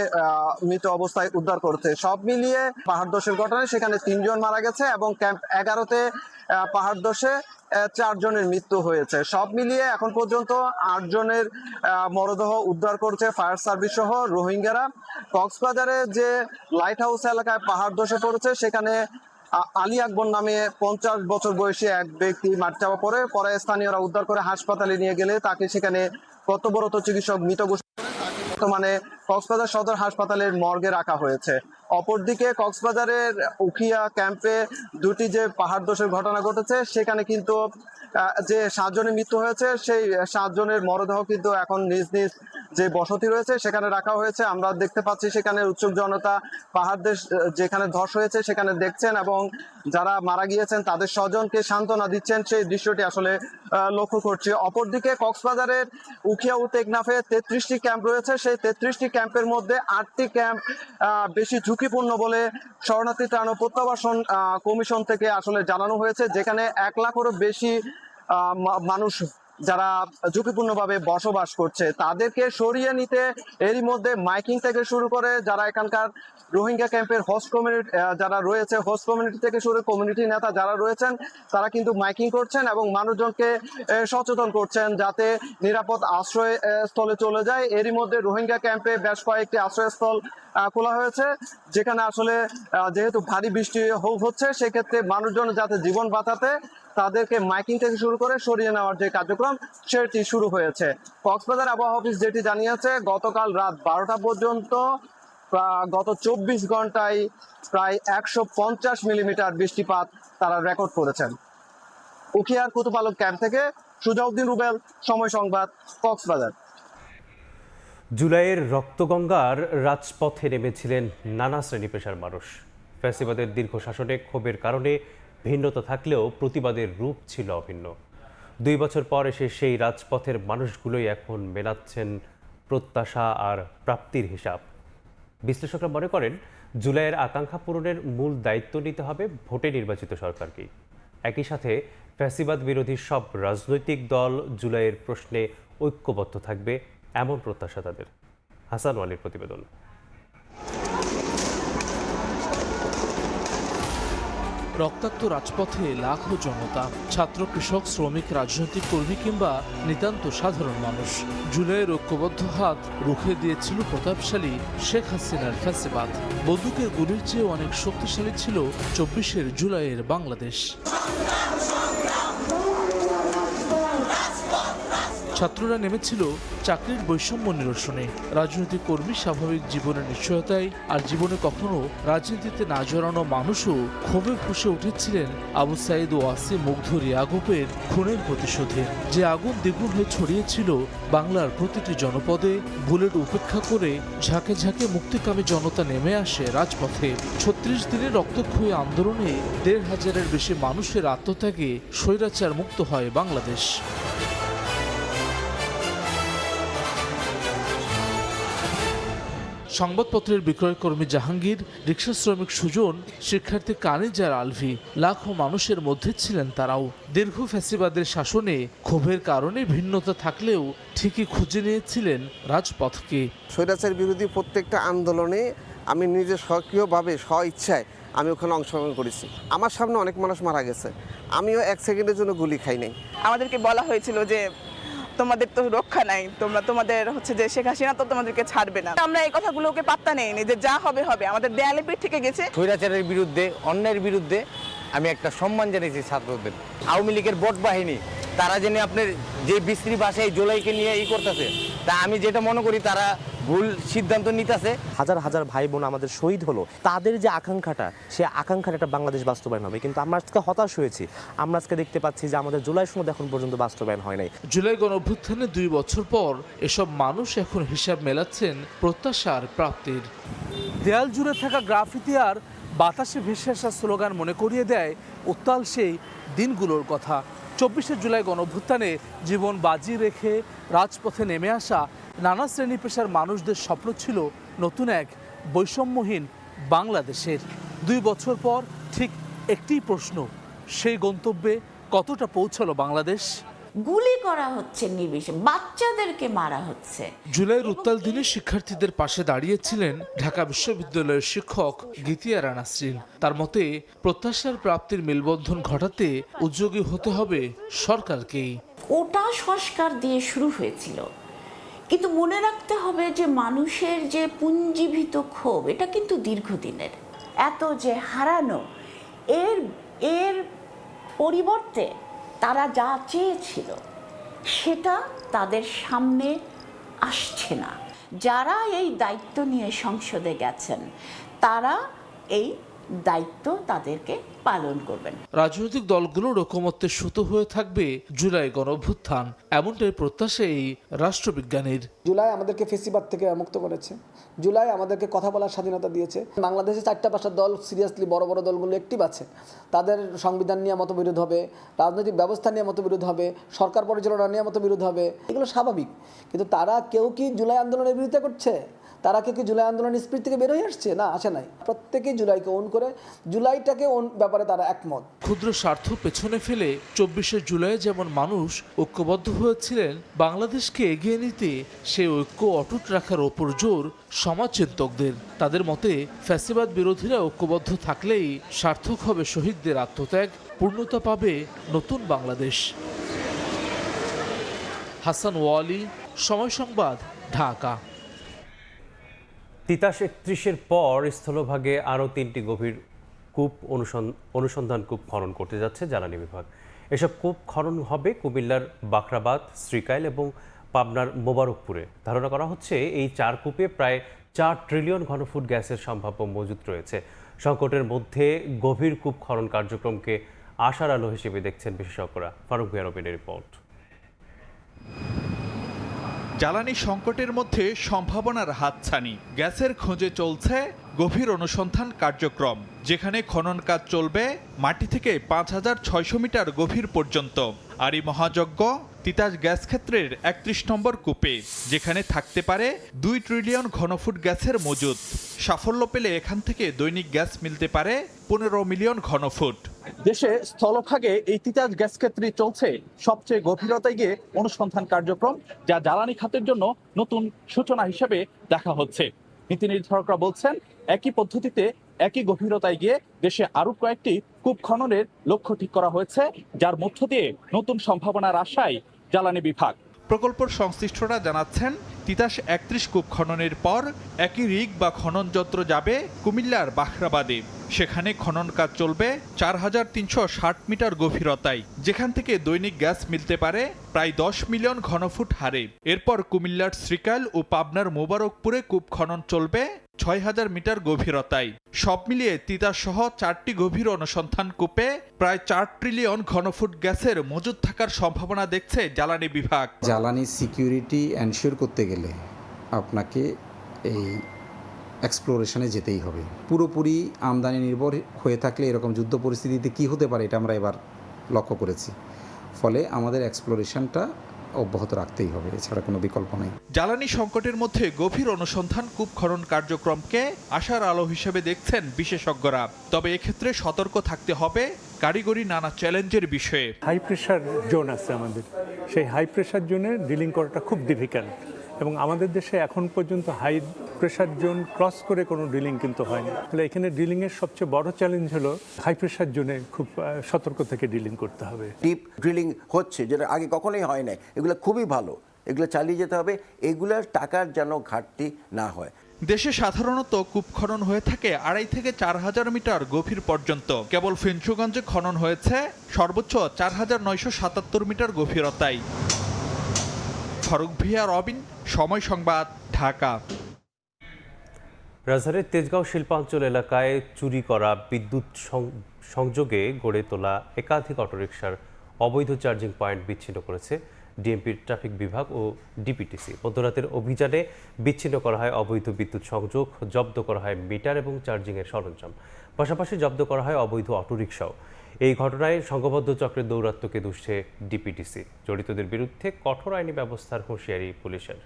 মৃত অবস্থায় উদ্ধার করেছে। সব মিলিয়ে পাহাড় ধসের ঘটনায় সেখানে 3 জন মারা গেছে এবং ক্যাম্প 11-তে পাহাড় ধসে 4 জনের মৃত্যু হয়েছে। সব মিলিয়ে এখন পর্যন্ত 8 জনের মরদেহ উদ্ধার করছে ফায়ার সার্ভিস সহ রোহিঙ্গারা। কক্সবাজারে যে লাইট হাউস এলাকায় পাহাড় ধসে পড়েছে সেখানে আলী আকবর নামে 50 বছর বয়সী এক ব্যক্তি মাটি চাপা পরে স্থানীয়রা উদ্ধার করে হাসপাতালে নিয়ে গেলে তাকে সেখানে কর্তব্যরত চিকিৎসক মৃত ঘোষণা করে। বর্তমানে কক্সবাজার সদর হাসপাতালের মর্গে রাখা হয়েছে। অপরদিকে কক্সবাজারের উখিয়া ক্যাম্পে 2টি যে পাহাড় ধসের ঘটনা ঘটেছে সেখানে কিন্তু যে 7 জনের মৃত্যু হয়েছে সেই 7 জনের মরদেহ কিন্তু এখন নিজ নিজ যে বসতি রয়েছে সেখানে রাখা হয়েছে। আমরা দেখতে পাচ্ছি সেখানে উৎসুক জনতা পাহাড় যেখানে ধস হয়েছে সেখানে দেখছেন এবং যারা মারা গিয়েছেন তাদের স্বজনকে সান্ত্বনা দিচ্ছেন, সেই দৃশ্যটি আসলে লক্ষ্য করছি। অপরদিকে কক্সবাজারের উখিয়া ও টেকনাফে 33টি ক্যাম্প রয়েছে। সেই 33টি ক্যাম্পের মধ্যে 8টি ক্যাম্প বেশি ঝুঁকিপূর্ণ বলে শরণার্থী ত্রাণ ও প্রত্যাবাসন কমিশন থেকে আসলে জানানো হয়েছে, যেখানে 1 লাখেরও বেশি মানুষ যারা ঝুঁকিপূর্ণভাবে বসবাস করছে তাদেরকে সরিয়ে নিতে এরই মধ্যে মাইকিং থেকে শুরু করে যারা এখানকার রোহিঙ্গা ক্যাম্পের হোস্ট কমিউনিটি যারা রয়েছে, হোস্ট কমিউনিটি থেকে শুরু কমিউনিটি নেতা যারা রয়েছেন তারা কিন্তু মাইকিং করছেন এবং মানুষজনকে সচেতন করছেন যাতে নিরাপদ আশ্রয় স্থলে চলে যায়। এরই মধ্যে রোহিঙ্গা ক্যাম্পে বেশ কয়েকটি আশ্রয়স্থল খোলা হয়েছে, যেখানে আসলে যেহেতু ভারী বৃষ্টি হচ্ছে সেক্ষেত্রে মানুষজন যাতে জীবন বাঁচাতে তাদেরকে মাইকিং থেকে শুরু করে সরিয়ে নেওয়ার যে কার্যক্রম সেটি শুরু হয়েছে। কক্সবাজার আবহাওয়া অফিস যেটি জানিয়েছে, গতকাল রাত 12টা পর্যন্ত গত 24 ঘন্টায় প্রায় 150 মিলিমিটার বৃষ্টিপাত তারা রেকর্ড করেছেন। উখিয়ার কুতুপালক ক্যাম্প থেকে সুজাউদ্দিন রুবেল, সময় সংবাদ, কক্সবাজার। জুলাইয়ের রক্তগঙ্গার রাজপথে নেমেছিলেন নানা শ্রেণী পেশার মানুষ। ফ্যাসিবাদের দীর্ঘ শাসনে ক্ষোভের কারণে ভিন্নতা থাকলেও প্রতিবাদের রূপ ছিল অভিন্ন। 2 বছর পর এসে সেই রাজপথের মানুষগুলোই এখন মেলাচ্ছেন প্রত্যাশা আর প্রাপ্তির হিসাব। বিশ্লেষকরা মনে করেন, জুলাইয়ের আকাঙ্ক্ষা পূরণের মূল দায়িত্ব নিতে হবে ভোটে নির্বাচিত সরকারকেই। একই সাথে ফ্যাসিবাদ বিরোধী সব রাজনৈতিক দল জুলাইয়ের প্রশ্নে ঐক্যবদ্ধ থাকবে, এমন প্রত্যাশা তাদের। হাসান ওয়ালির প্রতিবেদন। রক্তাক্ত রাজপথে লাখো জনতা, ছাত্র, কৃষক, শ্রমিক, রাজনৈতিক কর্মী কিংবা নিতান্ত সাধারণ মানুষ। জুলাইয়ের ঐক্যবদ্ধ হাত রুখে দিয়েছিল প্রতাপশালী শেখ হাসিনার ফ্যাসিবাদ। বন্দুকের গুলির চেয়ে অনেক শক্তিশালী ছিল 24 জুলাইয়ের বাংলাদেশ। ছাত্ররা নেমেছিল চাকরির বৈষম্য নিরসনে, রাজনৈতিক কর্মী স্বাভাবিক জীবনের নিশ্চয়তায়, আর জীবনে কখনো রাজনীতিতে না জড়ানো মানুষও ক্ষোভে ফুঁসে উঠেছিলেন আবু সাইদ ও আসিম মুগ্ধ ইয়াকুবের খুনের প্রতিশোধে। যে আগুন দ্বিগুণ হয়ে ছড়িয়েছিল বাংলার প্রতিটি জনপদে, বুলেট উপেক্ষা করে ঝাঁকে ঝাঁকে মুক্তিকামী জনতা নেমে আসে রাজপথে। 36 দিনের রক্তক্ষয়ী আন্দোলনে 1,500-এর বেশি মানুষের আত্মত্যাগে স্বৈরাচার মুক্ত হয় বাংলাদেশ। সংবাদপত্রের বিক্রয়কর্মী জাহাঙ্গীর, রিকশা শ্রমিক সুজন, শিক্ষার্থী কানিজার আলভি, লাখো মানুষের মধ্যে ছিলেন তারাও। দীর্ঘ ফ্যাসিবাদের শাসনে ক্ষোভের কারণে ভিন্নতা থাকলেও ঠিকই খুঁজে নিয়েছিলেন রাজপথকে। স্বৈরাচার বিরোধী প্রত্যেকটা আন্দোলনে আমি নিজে সক্রিয়ভাবে স্ব-ইচ্ছায় আমি ওখানে অংশগ্রহণ করেছি। আমার সামনে অনেক মানুষ মারা গেছে, আমিও 1 সেকেন্ডের জন্য গুলি খাই নাই। আমাদেরকে বলা হয়েছিল যে তোমাদের তো রক্ষা নাই, তোমাদের হচ্ছে যে শেখ হাসিনা তো তোমাদেরকে ছাড়বে না। আমরা এই কথাগুলোকে পাত্তা নেইনি, যে যা হবে হবে, আমাদের দেয়ালে পিঠ থেকে গেছে। স্বৈরাচারের বিরুদ্ধে, অন্যায়ের বিরুদ্ধে আমি একটা সম্মান জানিয়েছি ছাত্রদের। আওয়ামী লীগের বট বাহিনী তারা জেনে আপনার যে বিশ্রী ভাষায় জুলাইকে নিয়ে করতেছে, তা আমি যেটা মনে করি তারা ভুল সিদ্ধান্ত নিতেছে। হাজার হাজার ভাই বোন আমাদের শহীদ হলো, তাদের যে আকাঙ্ক্ষাটা, সে আকাঙ্ক্ষার একটা বাংলাদেশ বাস্তবায়ন হবে। কিন্তু আমরা আজকে হতাশ হয়েছি, আমরা আজকে দেখতে পাচ্ছি যে আমাদের জুলাই সনদ এখন পর্যন্ত বাস্তবায়ন হয় নাই। জুলাই গণঅভ্যুত্থানে 2 বছর পর এসব মানুষ এখন হিসাব মেলাচ্ছেন প্রত্যাশার প্রাপ্তির। দেয়াল জুড়ে থাকা গ্রাফিতি আর বাতাসে ভেসে আসা স্লোগান মনে করিয়ে দেয় উত্তাল সেই দিনগুলোর কথা। 24 জুলাই গণঅভ্যুত্থানে জীবন বাজি রেখে রাজপথে নেমে আসা নানা শ্রেণী পেশার মানুষদের স্বপ্ন ছিল নতুন এক বৈষম্যহীন বাংলাদেশের। 2 বছর পর ঠিক একটি প্রশ্ন, সেই গন্তব্যে কতটা পৌঁছালো বাংলাদেশ? গুলি করা হচ্ছে নির্বিচারে, বাচ্চাদেরকে মারা হচ্ছে। জুলাইয়ের উত্তাল দিনে শিক্ষার্থীদের পাশে দাঁড়িয়েছিলেন ঢাকা বিশ্ববিদ্যালয়ের শিক্ষক গীতিয়ারা নাসরিন। তার মতে, প্রত্যাশার প্রাপ্তির মেলবন্ধন ঘটাতে উদ্যোগী হতে হবে সরকারকেই। কোটা সংস্কার দিয়ে শুরু হয়েছিল, কিন্তু মনে রাখতে হবে যে মানুষের যে পুঞ্জীভূত ক্ষোভ, এটা কিন্তু দীর্ঘদিনের। এত যে হারানো, এর পরিবর্তে তারা যা চেয়েছিল সেটা তাদের সামনে আসছে না। যারা এই দায়িত্ব নিয়ে সংসদে গেছেন, তারা এই দায়িত্ব তাদেরকে পালন করবেন। রাজনৈতিক দলগুলোর ঐকমত্যে সুতো হয়ে থাকবে জুলাই গণঅভ্যুত্থান, এমনটাই প্রত্যাশা এই রাষ্ট্রবিজ্ঞানীর। জুলাই আমাদেরকে ফেসিবাদ থেকে মুক্ত করেছে, জুলাই আমাদেরকে কথা বলার স্বাধীনতা দিয়েছে। বাংলাদেশে 4টা দল সিরিয়াসলি, বড় বড় দলগুলো অ্যাক্টিভ আছে। তাদের সংবিধান নিয়ে মতবিরোধ হবে, রাজনৈতিক ব্যবস্থা নিয়ে মতবিরোধ হবে, সরকার পরিচালনা নিয়ে মতবিরোধ হবে, এগুলো স্বাভাবিক। কিন্তু তারা কেউ কি জুলাই আন্দোলনের বিরোধিতা করছে? তারা কি জুলাই আন্দোলনের স্পিরিট থেকে বের হয়ে আসছে? না, আসে নাই। প্রত্যেকেই জুলাইকে ওন করে, জুলাইটাকে ওন ব্যাপারে তারা একমত। ক্ষুদ্র স্বার্থ পেছনে ফেলে 24 জুলাই যেমন মানুষ ঐক্যবদ্ধ হয়েছিলেন বাংলাদেশকে এগিয়ে নিতে, সেই ঐক্য অটুট রাখার ওপর জোর সমাজচিন্তকদের। তাদের মতে, ফ্যাসিবাদ বিরোধীরা ঐক্যবদ্ধ থাকলেই সার্থক হবে শহীদদের আত্মত্যাগ, পূর্ণতা পাবে নতুন বাংলাদেশ। হাসান ওয়ালি, সময় সংবাদ, ঢাকা। তিতাস 31-এর পর স্থলভাগে আরও 3টি গভীর কূপ অনুসন্ধান কূপ খনন করতে যাচ্ছে জ্বালানি বিভাগ। এসব কূপ খনন হবে কুমিল্লার বাখরাবাদ, শ্রীকাইল এবং পাবনার মোবারকপুরে। ধারণা করা হচ্ছে এই 4 কূপে প্রায় 4 ট্রিলিয়ন ঘনফুট গ্যাসের সম্ভাব্য মজুত রয়েছে। সংকটের মধ্যে গভীর কূপ খনন কার্যক্রমকে আশার আলো হিসেবে দেখছেন বিশেষজ্ঞরা। ফারুক ভুঁইয়া রবিনের রিপোর্ট। জ্বালানি সংকটের মধ্যে সম্ভাবনার হাতছানি। গ্যাসের খোঁজে চলছে গভীর অনুসন্ধান কার্যক্রম, যেখানে খনন কাজ চলবে মাটি থেকে ৫,৬০০ মিটার গভীর পর্যন্ত। আর এই মহাযজ্ঞ তিতাস গ্যাস ক্ষেত্রের ৩১ নম্বর কূপে, যেখানে থাকতে পারে ২ ট্রিলিয়ন ঘনফুট গ্যাসের মজুদ। সাফল্য পেলে এখান থেকে দৈনিক গ্যাস মিলতে পারে ১৫ মিলিয়ন ঘনফুট। দেশে স্থলভাগে এই তিতাস গ্যাস ক্ষেত্রে চলছে সবচেয়ে গভীরতায় গিয়ে অনুসন্ধান কার্যক্রম, যা জ্বালানি খাতের জন্য নতুন সূচনা হিসেবে দেখা হচ্ছে। নীতি নির্ধারকরা বলছেন, একই পদ্ধতিতে একই গভীরতায় গিয়ে দেশে আরো কয়েকটি কূপ খননের লক্ষ্য ঠিক করা হয়েছে, যার মধ্য দিয়ে নতুন সম্ভাবনার আশায় জ্বালানি বিভাগ। প্রকল্প সংশ্লিষ্টরা জানাচ্ছেন, তিতাস ৩১ কূপ খননের পর একই রিগ বা খনন যন্ত্র যাবে কুমিল্লার বাখরাবাদে। সেখানে খনন কাজ চলবে ৪,৩৬০ মিটার গভীরতায়, যেখান থেকে দৈনিক গ্যাস মিলতে পারে প্রায় ১০ মিলিয়ন ঘনফুট হারে। এরপর কুমিল্লার শ্রীকাল ও পাবনার মোবারকপুরে কূপ খনন চলবে ৬,০০০ মিটার গভীরতায়। সব মিলিয়ে তিতাস সহ ৪টি গভীর অনুসন্ধান কূপে প্রায় ৪ ট্রিলিয়ন ঘনফুট গ্যাসের মজুদ থাকার সম্ভাবনা দেখছে জ্বালানি বিভাগ। জ্বালানি সিকিউরিটি এনশিওর করতে গেলে আপনাকে এই এক্সপ্লোরেশনে যেতেই হবে। পুরোপুরি আমদানি নির্ভর হয়ে থাকলে এরকম যুদ্ধ পরিস্থিতিতে কি হতে পারে, এটা আমরা এবার লক্ষ্য করেছি। ফলে আমাদের এক্সপ্লোরেশনটা অব্যাহত রাখতেই হবে, এছাড়া কোনো বিকল্প নেই। জ্বালানি সংকটের মধ্যে গভীর অনুসন্ধান কূপ খনন কার্যক্রমকে আশার আলো হিসেবে দেখছেন বিশেষজ্ঞরা। তবে এক্ষেত্রে সতর্ক থাকতে হবে কারিগরি নানা চ্যালেঞ্জের বিষয়ে। হাই প্রেশার জোন আছে আমাদের, সেই হাই প্রেশার জোনে ড্রিলিং করাটা খুব ডিফিকাল্ট, এবং আমাদের দেশে এখন পর্যন্ত হাই প্রেশার জোন ক্রস করে কোনো ড্রিলিং কিন্তু হয়নি। তাহলে এখানে ড্রিলিংয়ের সবচেয়ে বড় চ্যালেঞ্জ হলো হাই প্রেশার জোনে খুব সতর্ক থেকে ড্রিলিং করতে হবে। ডিপ ড্রিলিং হচ্ছে, যেটা আগে কখনোই হয় নাই, এগুলো খুবই ভালো, এগুলো চালিয়ে যেতে হবে, এগুলার টাকার যেন ঘাটতি না হয়। দেশে সাধারণত কূপ খনন হয়ে থাকে ২.৫ থেকে ৪,০০০ মিটার গভীর পর্যন্ত। কেবল ফেঞ্চুগঞ্জে খনন হয়েছে সর্বোচ্চ ৪,৯৭৭ মিটার গভীরতায়। ফারুক ভিয়া, রবিন, সময় সংবাদ, ঢাকা। রাজধানীর তেজগাঁও শিল্পাঞ্চল এলাকায় চুরি করা বিদ্যুৎ সংযোগে গড়ে তোলা একাধিক অটোরিকশার অবৈধ চার্জিং পয়েন্ট বিচ্ছিন্ন করেছে ডিএমপির ট্রাফিক বিভাগ ও ডিপিটিসি। মধ্যরাতের অভিযানে বিচ্ছিন্ন করা হয় অবৈধ বিদ্যুৎ সংযোগ, জব্দ করা হয় মিটার এবং চার্জিংয়ের সরঞ্জাম, পাশাপাশি জব্দ করা হয় অবৈধ অটোরিকশাও। এই ঘটনায় সংঘবদ্ধ চক্রের দৌরাত্ম্যকে দুষছে ডিপিটিসি। জড়িতদের বিরুদ্ধে কঠোর আইনি ব্যবস্থার হুঁশিয়ারি পুলিশের।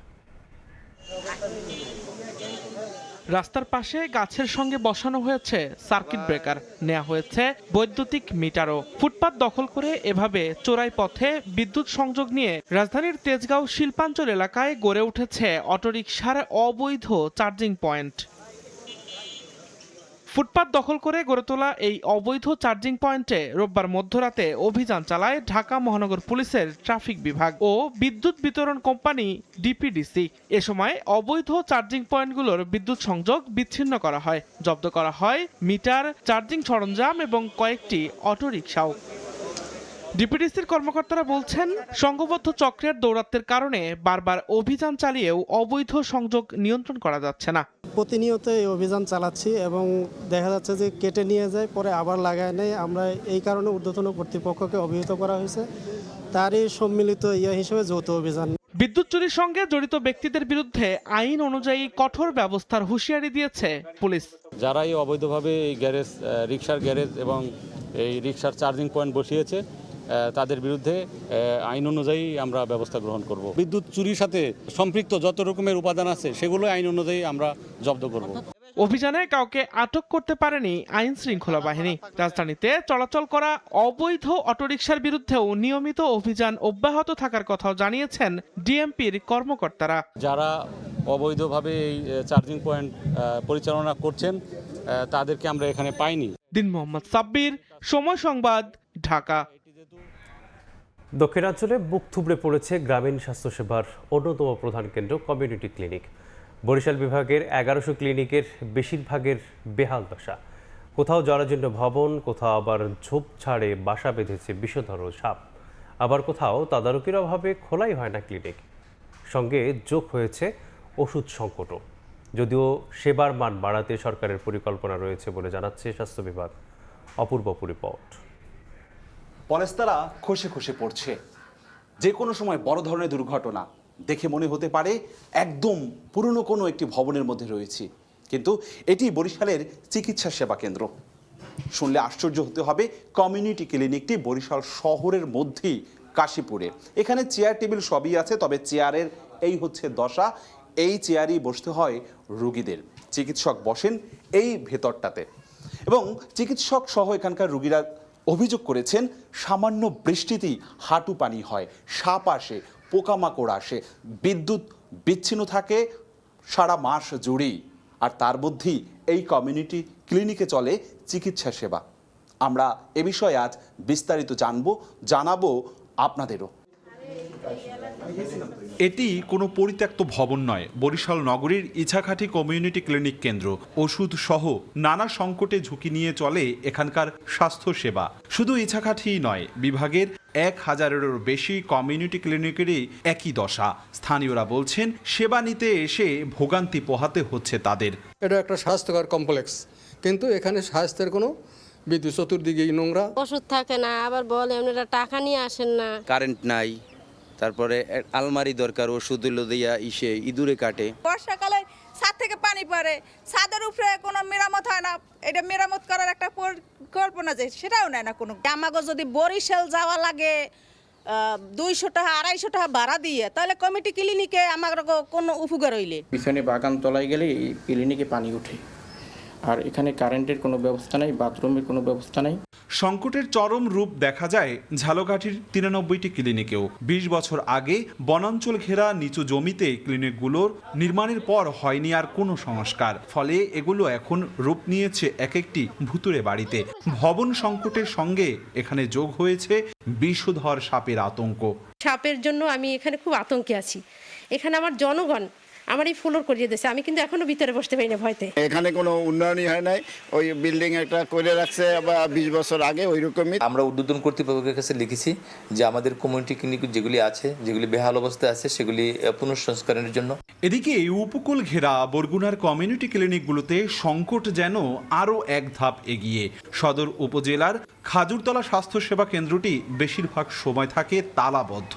রাস্তার পাশে গাছের সঙ্গে বসানো হয়েছে সার্কিট ব্রেকার, নেওয়া হয়েছে বৈদ্যুতিক মিটারও। ফুটপাত দখল করে এভাবে চোরাই পথে বিদ্যুৎ সংযোগ নিয়ে রাজধানীর তেজগাঁও শিল্পাঞ্চল এলাকায় গড়ে উঠেছে অটোরিকশার অবৈধ চার্জিং পয়েন্ট। ফুটপাত দখল করে গড়ে তোলা এই অবৈধ চার্জিং পয়েন্টে রোববার মধ্যরাতে অভিযান চালায় ঢাকা মহানগর পুলিশের ট্রাফিক বিভাগ ও বিদ্যুৎ বিতরণ কোম্পানি ডিপিডিসি। এ সময় অবৈধ চার্জিং পয়েন্টগুলোর বিদ্যুৎ সংযোগ বিচ্ছিন্ন করা হয়, জব্দ করা হয় মিটার, চার্জিং সরঞ্জাম এবং কয়েকটি অটোরিকশাও। ডিপিডিসির কর্মকর্তারা বলছেন, সংঘবদ্ধ চক্রের দৌরাত্ম্যের কারণে বারবার অভিযান চালিয়েও অবৈধ সংযোগ নিয়ন্ত্রণ করা যাচ্ছে না। প্রতিনিয়ত এই অভিযান চালাচ্ছি এবং দেখা যাচ্ছে যে কেটে নিয়ে যায়, পরে আবার লাগায় নেয়। আমরা এই কারণে ঊর্ধ্বতন কর্তৃপক্ষকে অভিহিত করা হয়েছে, তারই সম্মিলিত হিসেবে যৌথ অভিযান। বিদ্যুৎ চুরির সঙ্গে জড়িত ব্যক্তিদের বিরুদ্ধে আইন অনুযায়ী কঠোর ব্যবস্থার হুঁশিয়ারি দিয়েছে পুলিশ। যারাই অবৈধভাবে এই গ্যারেজ, রিকশার গ্যারেজ এবং এই রিকশার চার্জিং পয়েন্ট বসিয়েছে, তাদের বিরুদ্ধে আইন অনুযায়ী আমরা ব্যবস্থা গ্রহণ করব। বিদ্যুৎ চুরির সাথে সম্পৃক্ত যত রকমের উপাদান আছে সেগুলো আইন অনুযায়ী আমরা জব্দ করব। অভিযানে কাউকে আটক করতে পারেনি আইন শৃঙ্খলা বাহিনী। রাজধানীতে চলাচল করা অবৈধ অটোরিকশার বিরুদ্ধেও নিয়মিত অভিযান অব্যাহত থাকার কথাও জানিয়েছেন ডিএমপির কর্মকর্তারা। যারা অবৈধভাবে এই চার্জিং পয়েন্ট পরিচালনা করছেন তাদেরকে আমরা এখানে পাইনি। দিন মোহাম্মদ সাব্বির, সময় সংবাদ, ঢাকা। দক্ষিণাঞ্চলে বুক থুবড়ে পড়েছে গ্রামীণ স্বাস্থ্যসেবার অন্যতম প্রধান কেন্দ্র কমিউনিটি ক্লিনিক। বরিশাল বিভাগের ১১০০ ক্লিনিকের বেশিরভাগের বেহাল দশা। কোথাও জরাজীর্ণ ভবন, কোথাও আবার ঝোপঝাড়ে বাসা বেঁধেছে বিষধর সাপ, আবার কোথাও তদারকির অভাবে খোলাই হয় না ক্লিনিক। সঙ্গে যোগ হয়েছে ওষুধ সংকটও। যদিও সেবার মান বাড়াতে সরকারের পরিকল্পনা রয়েছে বলে জানাচ্ছে স্বাস্থ্য বিভাগ। অপূর্ব রিপোর্ট। পলেস্তারা খসে খসে পড়ছে। যে কোনো সময় বড় ধরনের দুর্ঘটনা, দেখে মনে হতে পারে একদম পুরনো কোনো একটি ভবনের মধ্যে রয়েছি, কিন্তু এটি বরিশালের চিকিৎসা সেবা কেন্দ্র। শুনলে আশ্চর্য হতে হবে, কমিউনিটি ক্লিনিকটি বরিশাল শহরের মধ্যেই কাশীপুরে। এখানে চেয়ার টেবিল সবই আছে, তবে চেয়ারের এই হচ্ছে দশা। এই চেয়ারই বসতে হয় রোগীদের। চিকিৎসক বসেন এই ভেতরটাতে, এবং চিকিৎসক সহ এখানকার রোগীরা অভিযোগ করেছেন সামান্য বৃষ্টিতেই হাঁটু পানি হয়, সাপ আসে, পোকামাকড় আসে, বিদ্যুৎ বিচ্ছিন্ন থাকে সারা মাস জুড়েই, আর তার মধ্যেই এই কমিউনিটি ক্লিনিকে চলে চিকিৎসা সেবা। আমরা এ বিষয়ে আজ বিস্তারিত জানাবো আপনাদেরও। এটি কোনো পরিত্যক্ত ভবন নয়, বরিশাল নগরীর ইছাখাটি কমিউনিটি ক্লিনিক কেন্দ্র। ওষুধ সহ নানা সংকটে ঝুঁকি নিয়ে চলে এখানকার স্বাস্থ্য সেবা। শুধু ইছাখাটিই নয়, বিভাগের 1000-এরও বেশি কমিউনিটি ক্লিনিকেরই একই দশা। স্থানীয়রা বলছেন সেবা নিতে এসে ভোগান্তি পোহাতে হচ্ছে তাদের। এটা একটা স্বাস্থ্যকর কমপ্লেক্স, কিন্তু এখানে স্বাস্থ্যের কোনো বিদ্যুৎ, চতুর্দিকে নোংরা, ওষুধ থাকে না, আবার বলে আপনারা টাকা নিয়ে আসেন না, কারেন্ট নাই, তারপরে আলমারি দরকার, ওষুধ দিয়া ইঁদুরে কাটে। বর্ষাকালে ছাদ থেকে পানি পড়ে, ছাদের উপরে কোনো মেরামত হয় না। এটা মেরামত করার একটা পরিকল্পনা যে সেটাও নেয় না কোনো। আমাকে যদি বরিশাল যাওয়া লাগে 200 টাকা 250 টাকা ভাড়া দিয়ে, তাহলে কমিটি ক্লিনিকে আমার কোনো উপকার হইলে। পিছনে বাগান তলায় গেলে এই ক্লিনিকে পানি ওঠে, আর এখানে কারেন্টের কোনো ব্যবস্থা নাই, বাথরুমের কোনো ব্যবস্থা নাই। সংকটের চরম রূপ দেখা যায় ঝালকাঠির 93টি ক্লিনিকেও। 20 বছর আগে বনাঞ্চল ঘেরা নিচু জমিতে ক্লিনিকগুলোর নির্মাণের পর হয়নি আর কোনো সংস্কার, ফলে এগুলো এখন রূপ নিয়েছে এক একটি ভুতুড়ে বাড়িতে। ভবন সংকটের সঙ্গে এখানে যোগ হয়েছে বিষধর সাপের আতঙ্ক। সাপের জন্য আমি এখানে খুব আতঙ্কে আছি। এখানে আমার জনগণ আমার এই ফ্লোর করিয়ে দিয়েছে, আমি কিন্তু এখনো ভিতরে বসতে পারি না ভয়তে। এখানে কোনো উন্নয়নই হয় নাই, ওই বিল্ডিং একটা করে রাখছে বা 20 বছর আগে ওই রকমই। আমরা ঊর্ধ্বতন কর্তৃপক্ষের কাছে লিখেছি যে আমাদের কমিউনিটি ক্লিনিক যেগুলি আছে, যেগুলি বেহাল অবস্থায় আছে, সেগুলি পুনঃসংস্কারের জন্য। এদিকে উপকূল ঘেরা বরগুনার কমিউনিটি ক্লিনিকগুলোতে সংকট যেন আরও এক ধাপ এগিয়ে। সদর উপজেলার খাজুরতলা স্বাস্থ্যসেবা কেন্দ্রটি বেশিরভাগ সময় থাকে তালাবদ্ধ।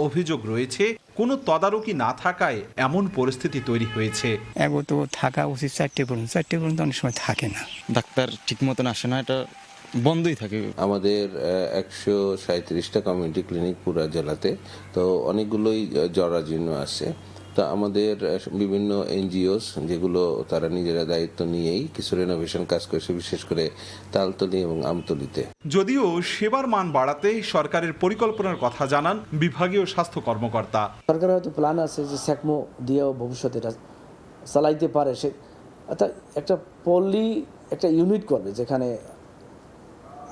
অভিযোগ রয়েছে কোনো তদারকি না থাকায় এমন পরিস্থিতি তৈরি হয়েছে। এগো তো থাকা উচিত 4টে পর্যন্ত অনেক সময় থাকে না, ডাক্তার ঠিক মতন আসে না, এটা বন্ধই থাকে। আমাদের 137টা কমিউনিটি ক্লিনিক পুরা জেলাতে, তো অনেকগুলোই জরাজীর্ণ আছে। তো আমাদের বিভিন্ন এনজিওস যেগুলো তারা নিজেরা দায়িত্ব নিয়েই কিছু রেনোভেশন কাজ করেছে, বিশেষ করে তালতলি এবং আমতলিতে। যদিও সেবার মান বাড়াতে সরকারের পরিকল্পনার কথা জানান বিভাগীয় স্বাস্থ্য কর্মকর্তা। সরকারের হয়তো প্ল্যান আছে যে স্যাকমো দিয়েও ভবিষ্যতে এটা চালাইতে পারে। সে অর্থাৎ একটা একটা ইউনিট করবে যেখানে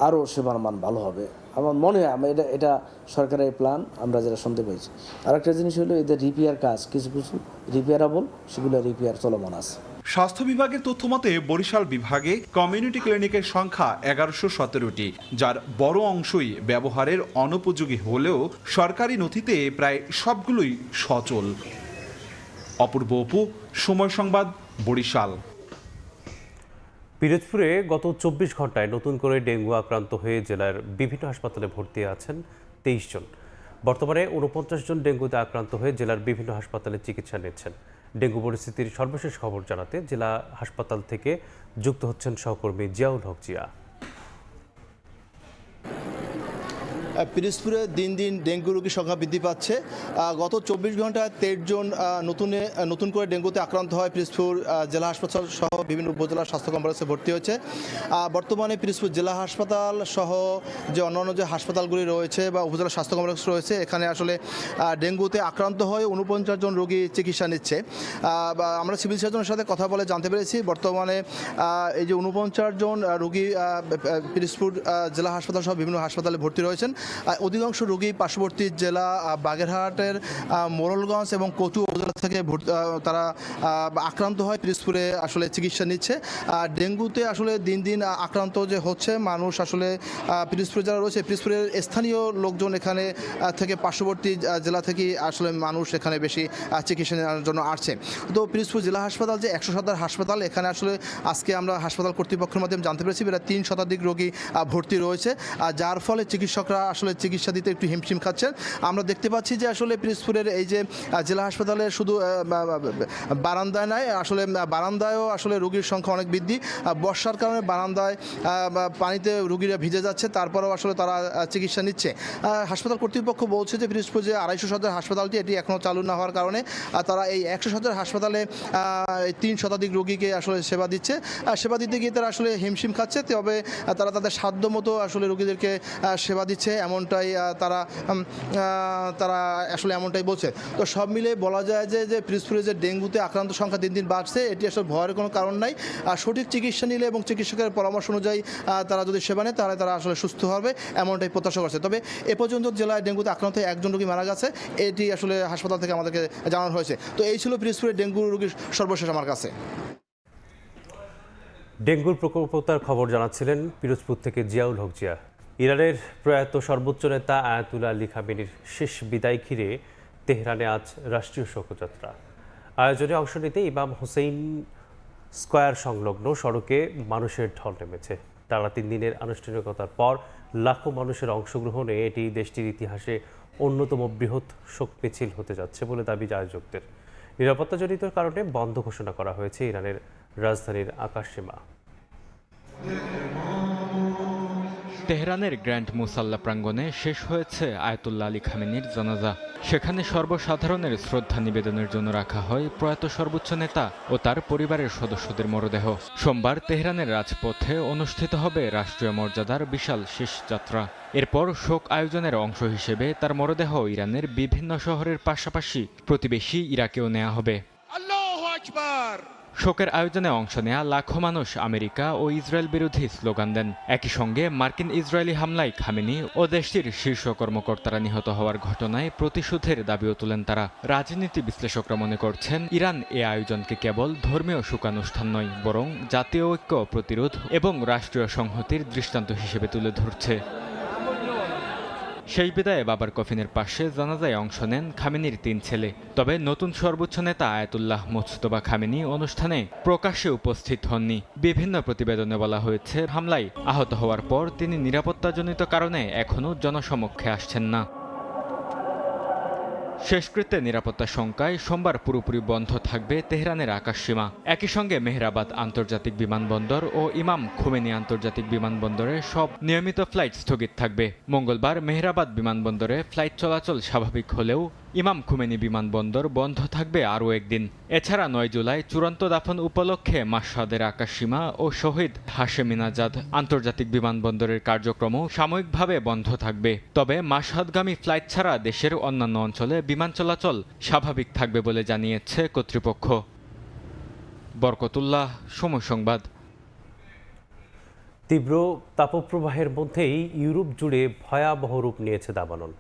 আরও সেবার মান ভালো হবে। আমার মনে হয় এটা সরকারের প্ল্যান, আমরা যেটা শুনতে পেয়েছি। আর একটা জিনিস হলো এদের রিপেয়ার কাজ, কিছু কিছু রিপেয়ারেবল, সেগুলো রিপেয়ার চলমান আছে। স্বাস্থ্য বিভাগের তথ্য মতে বরিশাল বিভাগে কমিউনিটি ক্লিনিকের সংখ্যা 1117টি, যার বড় অংশই ব্যবহারের অনুপযোগী হলেও সরকারি নথিতে প্রায় সবগুলোই সচল। অপূর্ব অপু, সময় সংবাদ, বরিশাল। পিরোজপুরে গত 24 ঘন্টায় নতুন করে ডেঙ্গু আক্রান্ত হয়ে জেলার বিভিন্ন হাসপাতালে ভর্তি আছেন 23 জন। বর্তমানে 49 জন ডেঙ্গুতে আক্রান্ত হয়ে জেলার বিভিন্ন হাসপাতালে চিকিৎসা নিচ্ছেন। ডেঙ্গু পরিস্থিতির সর্বশেষ খবর জানাতে জেলা হাসপাতাল থেকে যুক্ত হচ্ছেন সহকর্মী জিয়াউল হক জিয়া। পিরোজপুরে দিন দিন ডেঙ্গু রোগীর সংখ্যা বৃদ্ধি পাচ্ছে। গত 24 ঘন্টায় 13 জন নতুন করে ডেঙ্গুতে আক্রান্ত হয়। পিরোজপুর জেলা হাসপাতাল সহ বিভিন্ন উপজেলা স্বাস্থ্য কমপ্লেক্সে ভর্তি হয়েছে। বর্তমানে পিরোজপুর জেলা হাসপাতাল সহ যে অন্যান্য যে হাসপাতালগুলি রয়েছে বা উপজেলা স্বাস্থ্য কমপ্লেক্স রয়েছে, এখানে আসলে ডেঙ্গুতে আক্রান্ত হয়ে 49 জন রোগী চিকিৎসা নিচ্ছে। আমরা সিভিল সার্জনের সাথে কথা বলে জানতে পেরেছি বর্তমানে এই যে 49 জন রোগী পিরোজপুর জেলা হাসপাতাল সহ বিভিন্ন হাসপাতালে ভর্তি রয়েছেন। অধিকাংশ রোগী পার্শ্ববর্তী জেলা বাগেরহাটের মোরলগঞ্জ এবং কচু উপজেলা থেকে তারা আক্রান্ত হয়, পিরোজপুরে আসলে চিকিৎসা নিচ্ছে। ডেঙ্গুতে আসলে দিন দিন আক্রান্ত যে হচ্ছে মানুষ, আসলে পিরোজপুর যারা রয়েছে পিরোজপুরের স্থানীয় লোকজন এখানে থেকে পার্শ্ববর্তী জেলা থেকে আসলে মানুষ এখানে বেশি চিকিৎসা নেওয়ার জন্য আসছে। তো পিরোজপুর জেলা হাসপাতাল যে 100 হাসপাতাল, এখানে আসলে আজকে আমরা হাসপাতাল কর্তৃপক্ষের মাধ্যমে জানতে পেরেছি প্রায় 3 শতাধিক রোগী ভর্তি রয়েছে, যার ফলে চিকিৎসকরা আসলে চিকিৎসা দিতে একটু হিমশিম খাচ্ছেন। আমরা দেখতে পাচ্ছি যে আসলে পিরোজপুরের এই যে জেলা হাসপাতালে শুধু বারান্দায় নয়, আসলে বারান্দায়ও আসলে রোগীর সংখ্যা অনেক বৃদ্ধি। বর্ষার কারণে বারান্দায় পানিতে রোগীরা ভিজে যাচ্ছে, তারপরেও আসলে তারা চিকিৎসা নিচ্ছে। হাসপাতাল কর্তৃপক্ষ বলছে যে পিরোজপুর যে 250 শয্যার হাসপাতালটি এটি এখনও চালু না হওয়ার কারণে তারা এই 100 শয্যার হাসপাতালে 3 শতাধিক রোগীকে আসলে সেবা দিচ্ছে। সেবা দিতে গিয়ে তারা আসলে হিমশিম খাচ্ছে, তবে তারা তাদের সাধ্য মতো আসলে রোগীদেরকে সেবা দিচ্ছে, এমনটাই তারা আসলে এমনটাই বলছে। তো সব মিলে বলা যায় যে পিরোজপুরে যে ডেঙ্গুতে আক্রান্ত সংখ্যা দিন দিন বাড়ছে, এটি আসলে ভয়ের কোনো কারণ নাই। সঠিক চিকিৎসা নিলে এবং চিকিৎসকের পরামর্শ অনুযায়ী তারা যদি সেবা নেয় তাহলে তারা আসলে সুস্থ হবে, এমনটাই প্রত্যাশা করছে। তবে এ পর্যন্ত জেলায় ডেঙ্গুতে আক্রান্ত হয়ে 1 জন রোগী মারা গেছে, এটি আসলে হাসপাতাল থেকে আমাদেরকে জানানো হয়েছে। তো এই ছিল পিরোজপুরের ডেঙ্গু রোগীর সর্বশেষ আমার কাছে। ডেঙ্গুর প্রকোপতার খবর জানাচ্ছিলেন পিরোজপুর থেকে জিয়াউল হক জিয়া। ইরানের প্রয়াত সর্বোচ্চ নেতা আয়াতুল্লাহ আলী খামেনির শেষ বিদায় ঘিরে তেহরানে আজ রাষ্ট্রীয় শোভাযাত্রা। আয়োজনে অংশ নিতে ইমাম হোসেইন স্কয়ার সংলগ্ন সড়কে মানুষের ঢল নেমেছে। টানা 3 দিনের আনুষ্ঠানিকতার পর লাখো মানুষের অংশগ্রহণে এটি দেশটির ইতিহাসে অন্যতম বৃহৎ শোক মিছিল হতে যাচ্ছে বলে দাবি আয়োজকদের। নিরাপত্তাজনিত কারণে বন্ধ ঘোষণা করা হয়েছে ইরানের রাজধানীর আকাশসীমা। তেহরানের গ্র্যান্ড মুসাল্লা প্রাঙ্গণে শেষ হয়েছে আয়াতুল্লাহ আলী খামেনির জানাজা। সেখানে সর্বসাধারণের শ্রদ্ধা নিবেদনের জন্য রাখা হয় প্রয়াত সর্বোচ্চ নেতা ও তার পরিবারের সদস্যদের মরদেহ। সোমবার তেহরানের রাজপথে অনুষ্ঠিত হবে রাষ্ট্রীয় মর্যাদার বিশাল শেষ যাত্রা। এরপর শোক আয়োজনের অংশ হিসেবে তার মরদেহ ইরানের বিভিন্ন শহরের পাশাপাশি প্রতিবেশী ইরাকেও নেওয়া হবে। আল্লাহু আকবার। শোকের আয়োজনে অংশ নেয়া লাখো মানুষ আমেরিকা ও ইসরায়েল বিরোধী স্লোগান দেন। একই সঙ্গে মার্কিন ইসরায়েলি হামলায় খামেনি ও দেশটির শীর্ষ কর্মকর্তারা নিহত হওয়ার ঘটনায় প্রতিশোধের দাবিও তোলেন তারা। রাজনীতি বিশ্লেষকরা মনে করছেন ইরান এ আয়োজনকে কেবল ধর্মীয় শোকানুষ্ঠান নয়, বরং জাতীয় ঐক্য, প্রতিরোধ এবং রাষ্ট্রীয় সংহতির দৃষ্টান্ত হিসেবে তুলে ধরছে। সেই বিদায়ে বাবার কফিনের পাশে জানাজায় অংশ নেন খামেনির 3 ছেলে। তবে নতুন সর্বোচ্চ নেতা আয়াতুল্লাহ মোজতবা খামেনি অনুষ্ঠানে প্রকাশ্যে উপস্থিত হননি। বিভিন্ন প্রতিবেদনে বলা হয়েছে হামলায় আহত হওয়ার পর তিনি নিরাপত্তাজনিত কারণে এখনও জনসমক্ষে আসছেন না। শেষকৃত্যে নিরাপত্তা শঙ্কায় সোমবার পুরোপুরি বন্ধ থাকবে তেহরানের আকাশসীমা। একই সঙ্গে মেহরাবাদ আন্তর্জাতিক বিমানবন্দর ও ইমাম খুমেনি আন্তর্জাতিক বিমানবন্দরে সব নিয়মিত ফ্লাইট স্থগিত থাকবে। মঙ্গলবার মেহরাবাদ বিমানবন্দরে ফ্লাইট চলাচল স্বাভাবিক হলেও ইমাম খুমেনি বিমানবন্দর বন্ধ থাকবে আরও একদিন। এছাড়া 9 জুলাই চূড়ান্ত দাফন উপলক্ষে মাশহাদের আকাশসীমা ও শহীদ হাশেমিনাজাদ আন্তর্জাতিক বিমানবন্দরের কার্যক্রমও সাময়িকভাবে বন্ধ থাকবে। তবে মাশহাদগামী ফ্লাইট ছাড়া দেশের অন্যান্য অঞ্চলে বিমান চলাচল স্বাভাবিক থাকবে বলে জানিয়েছে কর্তৃপক্ষ। বরকতুল্লাহ, সময় সংবাদ। তীব্র তাপপ্রবাহের মধ্যেই ইউরোপ জুড়ে ভয়াবহ রূপ নিয়েছে দাবানল।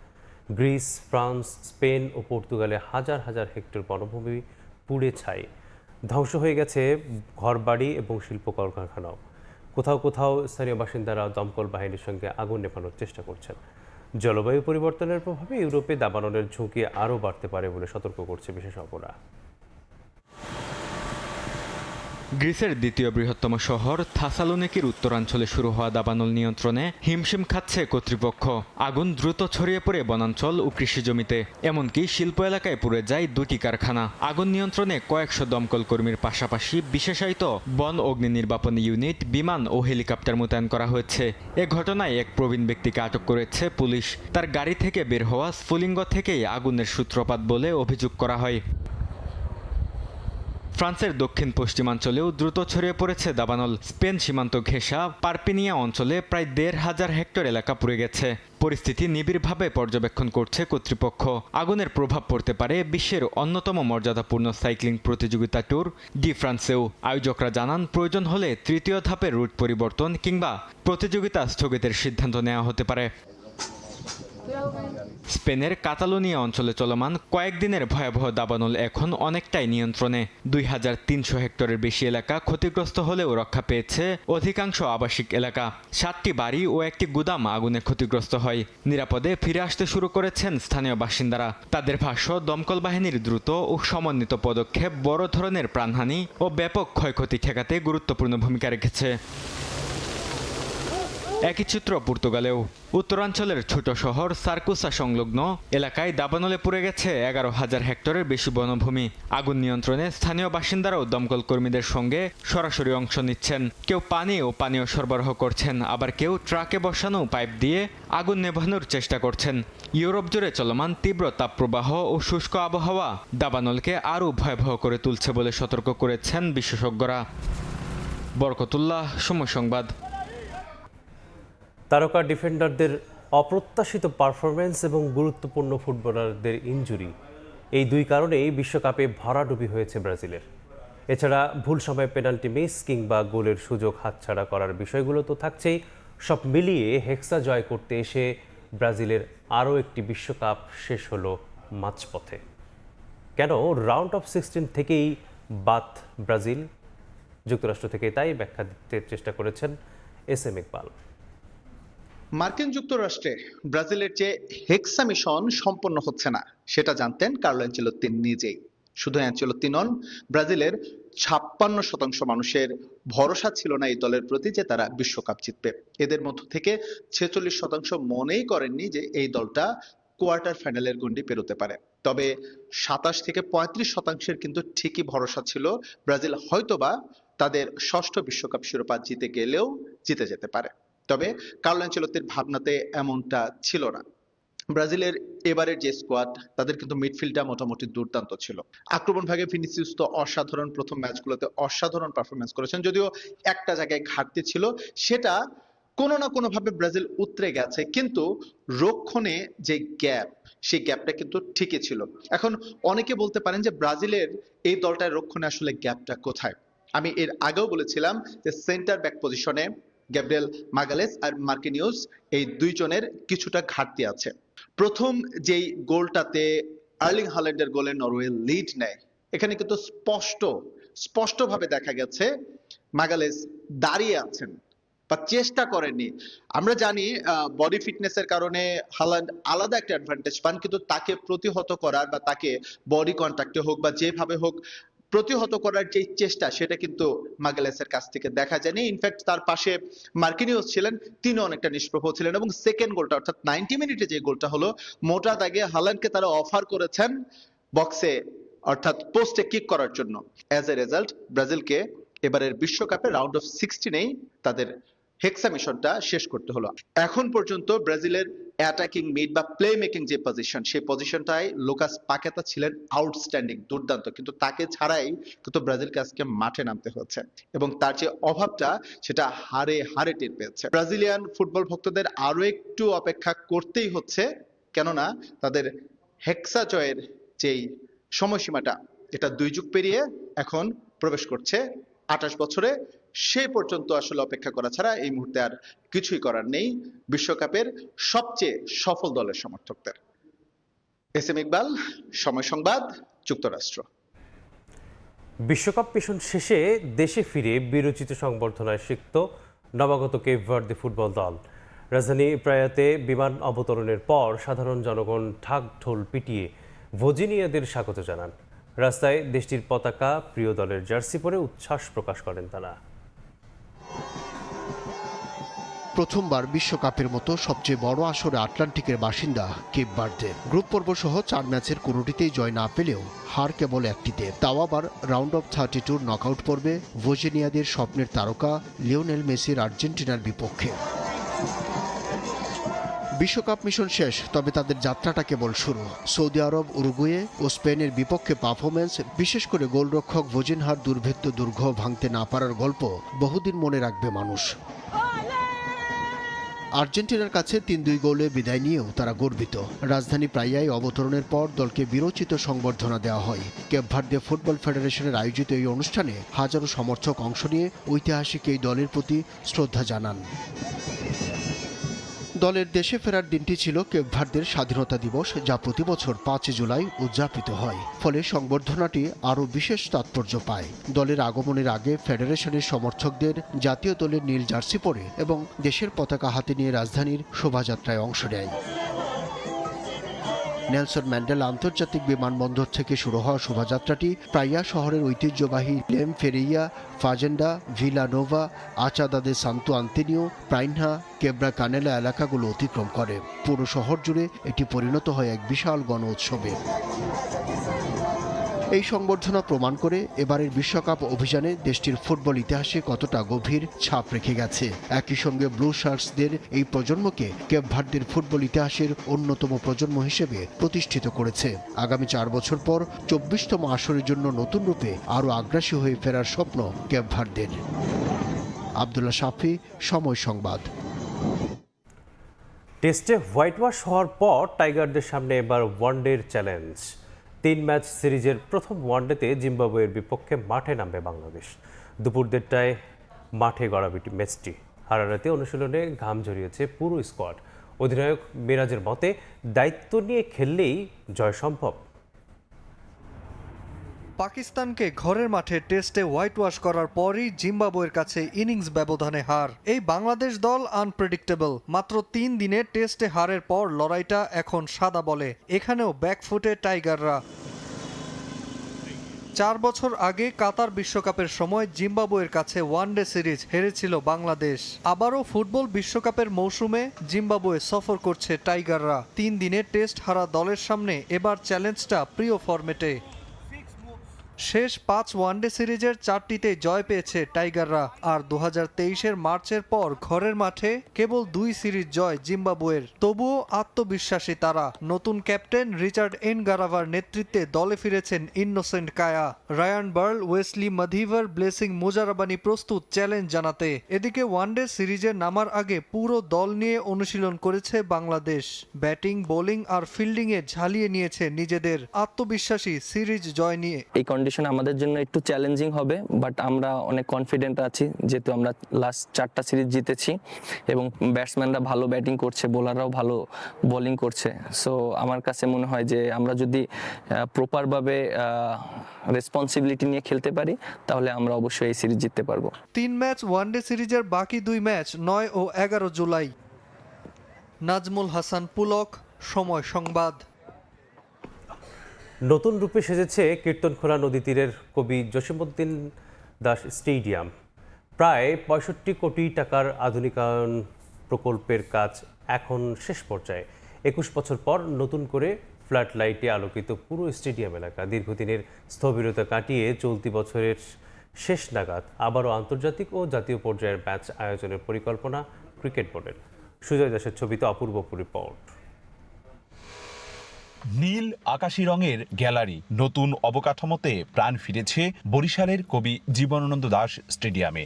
গ্রিস, ফ্রান্স, স্পেন ও পর্তুগালে হাজার হাজার হেক্টর বনভূমি পুড়ে ছাই। ধ্বংস হয়ে গেছে ঘরবাড়ি এবং শিল্প কলকারখানাও। কোথাও কোথাও স্থানীয় বাসিন্দারা দমকল বাহিনীর সঙ্গে আগুন নেভানোর চেষ্টা করছেন। জলবায়ু পরিবর্তনের প্রভাবে ইউরোপে দাবানলের ঝুঁকি আরও বাড়তে পারে বলে সতর্ক করছে বিশেষজ্ঞরা। গ্রিসের দ্বিতীয় বৃহত্তম শহর থাসালোনিকির উত্তরাঞ্চলে শুরু হওয়া দাবানল নিয়ন্ত্রণে হিমশিম খাচ্ছে কর্তৃপক্ষ। আগুন দ্রুত ছড়িয়ে পড়ে বনাঞ্চল ও কৃষি জমিতে, এমনকি শিল্প এলাকায় পুড়ে যায় 2টি কারখানা। আগুন নিয়ন্ত্রণে কয়েকশো দমকল কর্মীর পাশাপাশি বিশেষায়িত বন অগ্নি নির্বাপন ইউনিট, বিমান ও হেলিকপ্টার মোতায়েন করা হয়েছে। এ ঘটনায় এক প্রবীণ ব্যক্তিকে আটক করেছে পুলিশ। তার গাড়ি থেকে বের হওয়া স্ফুলিঙ্গ থেকেই আগুনের সূত্রপাত বলে অভিযোগ করা হয়। ফ্রান্সের দক্ষিণ পশ্চিমাঞ্চলেও দ্রুত ছড়িয়ে পড়েছে দাবানল। স্পেন সীমান্ত ঘেঁষা পারপিনিয়া অঞ্চলে প্রায় 1,500 হেক্টর এলাকা পুড়ে গেছে। পরিস্থিতি নিবিড়ভাবে পর্যবেক্ষণ করছে কর্তৃপক্ষ। আগুনের প্রভাব পড়তে পারে বিশ্বের অন্যতম মর্যাদাপূর্ণ সাইক্লিং প্রতিযোগিতা ট্যুর ডি ফ্রান্সেও। আয়োজকরা জানান প্রয়োজন হলে 3য় ধাপের রুট পরিবর্তন কিংবা প্রতিযোগিতা স্থগিতের সিদ্ধান্ত নেওয়া হতে পারে। স্পেনের কাতালোনিয়া অঞ্চলে চলমান কয়েকদিনের ভয়াবহ দাবানল এখন অনেকটাই নিয়ন্ত্রণে। 2300 হেক্টরের বেশি এলাকা ক্ষতিগ্রস্ত হলেও রক্ষা পেয়েছে অধিকাংশ আবাসিক এলাকা। 7টি বাড়ি ও একটি গুদাম আগুনে ক্ষতিগ্রস্ত হয়। নিরাপদে ফিরে আসতে শুরু করেছেন স্থানীয় বাসিন্দারা। তাদের ভাষ্য, দমকল বাহিনীর দ্রুত ও সমন্বিত পদক্ষেপ বড় ধরনের প্রাণহানি ও ব্যাপক ক্ষয়ক্ষতি ঠেকাতে গুরুত্বপূর্ণ ভূমিকা রেখেছে। একই চিত্র পর্তুগালেও। উত্তরাঞ্চলের ছোট শহর সার্কুসা সংলগ্ন এলাকায় দাবানলে পুড়ে গেছে 11,000 হেক্টরের বেশি বনভূমি। আগুন নিয়ন্ত্রণে স্থানীয় বাসিন্দারাও দমকল কর্মীদের সঙ্গে সরাসরি অংশ নিচ্ছেন। কেউ পানি ও পানীয় সরবরাহ করছেন, আবার কেউ ট্রাকে বসানো পাইপ দিয়ে আগুন নেভানোর চেষ্টা করছেন। ইউরোপ জুড়ে চলমান তীব্র তাপপ্রবাহ ও শুষ্ক আবহাওয়া দাবানলকে আরও ভয়াবহ করে তুলছে বলে সতর্ক করেছেন বিশেষজ্ঞরা। বরকতুল্লাহ, সময় সংবাদ। তারকা ডিফেন্ডারদের অপ্রত্যাশিত পারফরম্যান্স এবং গুরুত্বপূর্ণ ফুটবলারদের ইনজুরি, এই দুই কারণেই বিশ্বকাপে ভরাডুবি হয়েছে ব্রাজিলের। এছাড়া ভুল সময়ে পেনাল্টি মিস কিংবা গোলের সুযোগ হাতছাড়া করার বিষয়গুলো তো থাকছেই। সব মিলিয়ে হেক্সা জয় করতে এসে ব্রাজিলের আরও একটি বিশ্বকাপ শেষ হলো মাঝপথে। কেন রাউন্ড অফ 16 থেকেই বাদ ব্রাজিল? যুক্তরাষ্ট্র থেকে তাই ব্যাখ্যা দিতে চেষ্টা করেছেন SM ইকবাল। মার্কিন যুক্তরাষ্ট্রে ব্রাজিলের যে হেক্সা মিশন সম্পন্ন হচ্ছে না সেটা জানতেন কার্লো অ্যানচেলোত্তি নিজেই। শুধু অ্যানচেলোত্তি নন, ব্রাজিলের 56% মানুষের ভরসা ছিল না এই দলের প্রতি যে তারা বিশ্বকাপ জিতবে। এদের মধ্য থেকে 46% মনেই করেননি যে এই দলটা কোয়ার্টার ফাইনালের গণ্ডি পেরোতে পারে। তবে 27 থেকে 35% কিন্তু ঠিকই ভরসা ছিল ব্রাজিল হয়তোবা তাদের ষষ্ঠ বিশ্বকাপ শিরোপা জিতে গেলেও জিতে যেতে পারে। তবে কার্লো অ্যানচেলোত্তির ভাবনাতে এমনটা ছিল না। ব্রাজিলের এবারের যে স্কোয়াড, তাদের কিন্তু মিডফিল্ডটা মোটামুটি দুর্দান্ত ছিল। আক্রমণ ভাগে ভিনিসিয়াস তো অসাধারণ, প্রথম ম্যাচগুলোতে অসাধারণ পারফরমেন্স করেছেন। যদিও একটা জায়গায় ঘাটতি ছিল, সেটা কোনো না কোনো ভাবে ব্রাজিল উতরে গেছে, কিন্তু রক্ষণে যে গ্যাপ, সেই গ্যাপটা কিন্তু ঠিকই ছিল। এখন অনেকে বলতে পারেন যে ব্রাজিলের এই দলটার রক্ষণে আসলে গ্যাপটা কোথায়। আমি এর আগেও বলেছিলাম যে সেন্টার ব্যাক পজিশনে গ্যাব্রিয়েল মাগালেস আর মার্কিনিউস, এই দুইজনের কিছুটা ঘাটতি আছে। প্রথম যেই গোলটাতে আর্লিং হাল্যান্ডের গোলে নরওয়ে লিড নেয়, এখানে কিন্তু স্পষ্টভাবে দেখা গেছে মাগালেস দাঁড়িয়ে আছেন বা চেষ্টা করেননি। আমরা জানি বডি ফিটনেসের কারণে হাল্যান্ড আলাদা একটা অ্যাডভান্টেজ পান, কিন্তু তাকে প্রতিহত করার বা তাকে বডি কন্ট্যাক্টে হোক বা যেভাবে হোক প্রতিহত করার যে চেষ্টা, সেটা কিন্তু মাগালেসের কাছ থেকে দেখা যায়নি। ইনফ্যাক্ট তার পাশে মার্কিনিউস ছিলেন, তিনি অনেকটা নিষ্প্রভ ছিলেন। এবং সেকেন্ড গোলটা, অর্থাৎ 90 মিনিটে যে গোলটা হলো, মোটা দাগে হাল্যান্ডকে তারা অফার করেছেন বক্সে অর্থাৎ পোস্টে কিক করার জন্য। অ্যাজ এ রেজাল্ট ব্রাজিলকে এবারের বিশ্বকাপে রাউন্ড অফ 16-এই তাদের হেক্সা মিশনটা শেষ করতে হলো। এখন পর্যন্ত ব্রাজিলের অ্যাটাকিং মিড বা প্লে মেকিং যে পজিশন, সেই পজিশনটায় লুকাস পাকেতা ছিলেন আউটস্ট্যান্ডিং, দুর্দান্ত, কিন্তু তাকে ছাড়াই কিন্তু ব্রাজিলকে আজকে মাঠে নামতে হচ্ছে এবং তার যে অভাবটা সেটা হারে হারে টের পেয়েছে। ব্রাজিলিয়ান ফুটবল ভক্তদের আরো একটু অপেক্ষা করতেই হচ্ছে, কেননা তাদের হেক্সা জয়ের যেই সময়সীমাটা, এটা 2 যুগ পেরিয়ে এখন প্রবেশ করছে 28 বছরে। সে পর্যন্ত আসলে অপেক্ষা করা ছাড়া এই মুহূর্তে আর কিছুই করার নেই বিশ্বকাপের সবচেয়ে সফল দলের সমর্থকদের। SM ইকবাল, সময় সংবাদ, যুক্তরাষ্ট্র। বিশ্বকাপ মিশন শেষে দেশে ফিরে বিরচিত সংবর্ধনায় সিক্ত নবাগত কেপ ভার্দে ফুটবল দল। রাজধানী প্রায়াতে বিমান অবতরণের পর সাধারণ জনগণ ঢাক ঢোল পিটিয়ে ভোজিনিয়াদের স্বাগত জানান। রাস্তায় দেশটির পতাকা, প্রিয় দলের জার্সি পরে উচ্ছ্বাস প্রকাশ করেন তারা। প্রথমবার বিশ্বকাপের মতো সবচেয়ে বড় আসরে আটলান্টিকের বাসিন্দা কেপ ভার্দে। গ্রুপ পর্ব সহ 4 ম্যাচের কোনোটিতেই জয় না পেলেও হার কেবল একটিতে, তাও আবার রাউন্ড অফ 32 নকআউট পর্বে ভোজিনিয়াদের স্বপ্নের তারকা লিওনেল মেসির আর্জেন্টিনার বিপক্ষে। বিশ্বকাপ মিশন শেষ, তবে তাদের যাত্রাটা কেবল শুরু। সৌদি আরব, উরুগুয়ে ও স্পেনের বিপক্ষে পারফরমেন্স, বিশেষ করে গোলরক্ষক ভোজিনহার দুর্ভেদ্য দুর্গ ভাঙতে না পারার গল্প বহুদিন মনে রাখবে মানুষ। আর্জেন্টিনার কাছে 3-2 গোলে বিদায় নিয়েও তারা গর্বিত। রাজধানী প্রায়ায় অবতরণের পর দলকে বিরচিত সংবর্ধনা দেওয়া হয়। কেপ ভার্দে ফুটবল ফেডারেশনের আয়োজিত এই অনুষ্ঠানে হাজারো সমর্থক অংশ নিয়ে ঐতিহাসিক এই দলের প্রতি শ্রদ্ধা জানান। দলের দেশে ফেরার দিনটি ছিল কেপ ভার্দের স্বাধীনতা দিবস, যা প্রতি বছর 5 জুলাই উদযাপিত হয়। ফলে সংবর্ধনাটি আরও বিশেষ তাৎপর্য পায়। দলের আগমনের আগে ফেডারেশনের সমর্থকদের জাতীয় দলের নীল জার্সি পরে এবং দেশের পতাকা হাতে নিয়ে রাজধানীর শোভাযাত্রায় অংশ নেয়। নেলসন ম্যান্ডেলা আন্তর্জাতিক বিমানবন্দর থেকে শুরু হওয়া শোভাযাত্রাটি প্রাইয়া শহরের ঐতিহ্যবাহী লেম ফেরেইয়া, ফাজেন্ডা, ভিলা নোভা, আচাদা দে সান্তো আন্তেনিও, প্রাইনহা, কেব্রা কানেলা এলাকাগুলো অতিক্রম করে। পুরো শহর জুড়ে এটি পরিণত হয় এক বিশাল গণ উৎসবে। এই সংবর্ধনা প্রমাণ করে এবারের বিশ্বকাপ অভিযানে দেশটির ফুটবল ইতিহাসে কতটা গভীর ছাপ রেখে গেছে। একই সঙ্গে ব্লু শার্টসদের এই প্রজন্মকে কেপ ভার্দের ফুটবল ইতিহাসের অন্যতম প্রজন্ম হিসেবে প্রতিষ্ঠিত করেছে। আগামী 4 বছর পর 24তম আসরের জন্য নতুন রূপে আরও আগ্রাসী হয়ে ফেরার স্বপ্ন কেপ ভার্দের। আব্দুল্লাহ শাফি, সময় সংবাদ। টেস্টে হোয়াইট ওয়াশ হওয়ার পর টাইগারদের সামনে এবার ওয়ানডের চ্যালেঞ্জ। 3 ম্যাচ সিরিজের প্রথম ওয়ানডেতে জিম্বাবুয়ের বিপক্ষে মাঠে নামবে বাংলাদেশ। দুপুর 1টায় মাঠে গড়া ম্যাচটি। হারারাতে অনুশীলনে ঘাম ঝরিয়েছে পুরো স্কোয়াড। অধিনায়ক মিরাজের মতে দায়িত্ব নিয়ে খেললেই জয় সম্ভব। পাকিস্তানকে ঘরের মাঠে টেস্টে হোয়াইট ওয়াশ করার পরই জিম্বাবুয়ের কাছে ইনিংস ব্যবধানে হার। এই বাংলাদেশ দল আনপ্রেডিক্টেবল। মাত্র 3 দিনে টেস্টে হারের পর লড়াইটা এখন সাদা বলে। এখানেও ব্যাকফুটে টাইগাররা। 4 বছর আগে কাতার বিশ্বকাপের সময় জিম্বাবুয়ের কাছে ওয়ানডে সিরিজ হেরেছিল বাংলাদেশ। আবারও ফুটবল বিশ্বকাপের মৌসুমে জিম্বাবুয়ে সফর করছে টাইগাররা। 3 দিনে টেস্ট হারা দলের সামনে এবার চ্যালেঞ্জটা প্রিয় ফরম্যাটে। শেষ 5 ওয়ানডে সিরিজের 4টিতে জয় পেয়েছে টাইগাররা। আর 2023-এর মার্চের পর ঘরের মাঠে কেবল 2 সিরিজ জয় জিম্বাবুয়ের। তবুও আত্মবিশ্বাসী তারা। নতুন ক্যাপ্টেন রিচার্ড এনগারাভার নেতৃত্বে দলে ফিরেছেন Innocent Kaia. Ryan Burl, Wesley Madhevere, Blessing Muzarabani প্রস্তুত চ্যালেঞ্জ জানাতে। এদিকে ওয়ানডে সিরিজে নামার আগে পুরো দল নিয়ে অনুশীলন করেছে বাংলাদেশ। ব্যাটিং, বোলিং আর ফিল্ডিংয়ে ঝালিয়ে নিয়েছে নিজেদের। আত্মবিশ্বাসী সিরিজ জয় নিয়ে। আমাদের জন্য একটু চ্যালেঞ্জিং হবে, বাট আমরা অনেক কনফিডেন্ট আছি, যেহেতু আমরা লাস্ট 4টা সিরিজ জিতেছি এবং ব্যাটসম্যানরা ভালো ব্যাটিং করছে, বোলাররাও ভালো বোলিং করছে। সো আমার কাছে মনে হয় যে আমরা যদি প্রপারভাবে রেসপন্সিবিলিটি নিয়ে খেলতে পারি তাহলে আমরা অবশ্যই এই সিরিজ জিততে পারবো। 3 ম্যাচ ওয়ানডে সিরিজের বাকি 2 ম্যাচ 9 ও 11 জুলাই। নাজমুল হাসান পুলক, সময় সংবাদ। নতুন রূপে সেজেছে কীর্তনখোলা নদী তীরের কবি জসীমউদ্দিন দাস স্টেডিয়াম। প্রায় 65 কোটি টাকার আধুনিকায়ন প্রকল্পের কাজ এখন শেষ পর্যায়ে। 21 বছর পর নতুন করে ফ্ল্যাট লাইটে আলোকিত পুরো স্টেডিয়াম এলাকা। দীর্ঘদিনের স্থবিরতা কাটিয়ে চলতি বছরের শেষ নাগাদ আবারও আন্তর্জাতিক ও জাতীয় পর্যায়ের ম্যাচ আয়োজনের পরিকল্পনা ক্রিকেট বোর্ডের। সুজয় দাসের ছবিতে অপূর্ব রিপোর্ট। নীল আকাশী রঙের গ্যালারি, নতুন অবকাঠামোতে প্রাণ ফিরেছে বরিশালের কবি জীবনানন্দ দাশ স্টেডিয়ামে।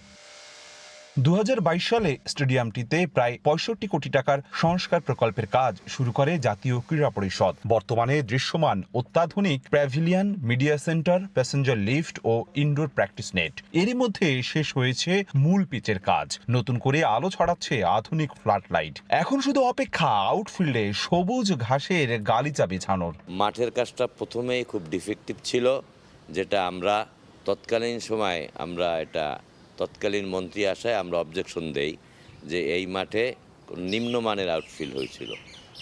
2022 সালে স্টেডিয়ামটিতে প্রায় 65 কোটি টাকার সংস্কার প্রকল্পের কাজ শুরু করে জাতীয় ক্রীড়া পরিষদ। বর্তমানে দৃশ্যমান অত্যাধুনিক pavilion, media centre, passenger lift ও ইনডোর প্র্যাকটিস নেট। এরই মধ্যে শেষ হয়েছে মূল পিচের কাজ। নতুন করে আলো ছড়াচ্ছে আধুনিক ফ্ল্যাট লাইট। এখন শুধু অপেক্ষা আউটফিল্ডে সবুজ ঘাসের গালিচা বিছানোর। মাঠের কাজটা প্রথমেই খুব ডিফেক্টিভ ছিল, যেটা আমরা তৎকালীন সময় তৎকালীন মন্ত্রী আসায় আমরা অবজেকশন দেই যে এই মাঠে নিম্নমানের আউটফিল্ড হয়েছিল।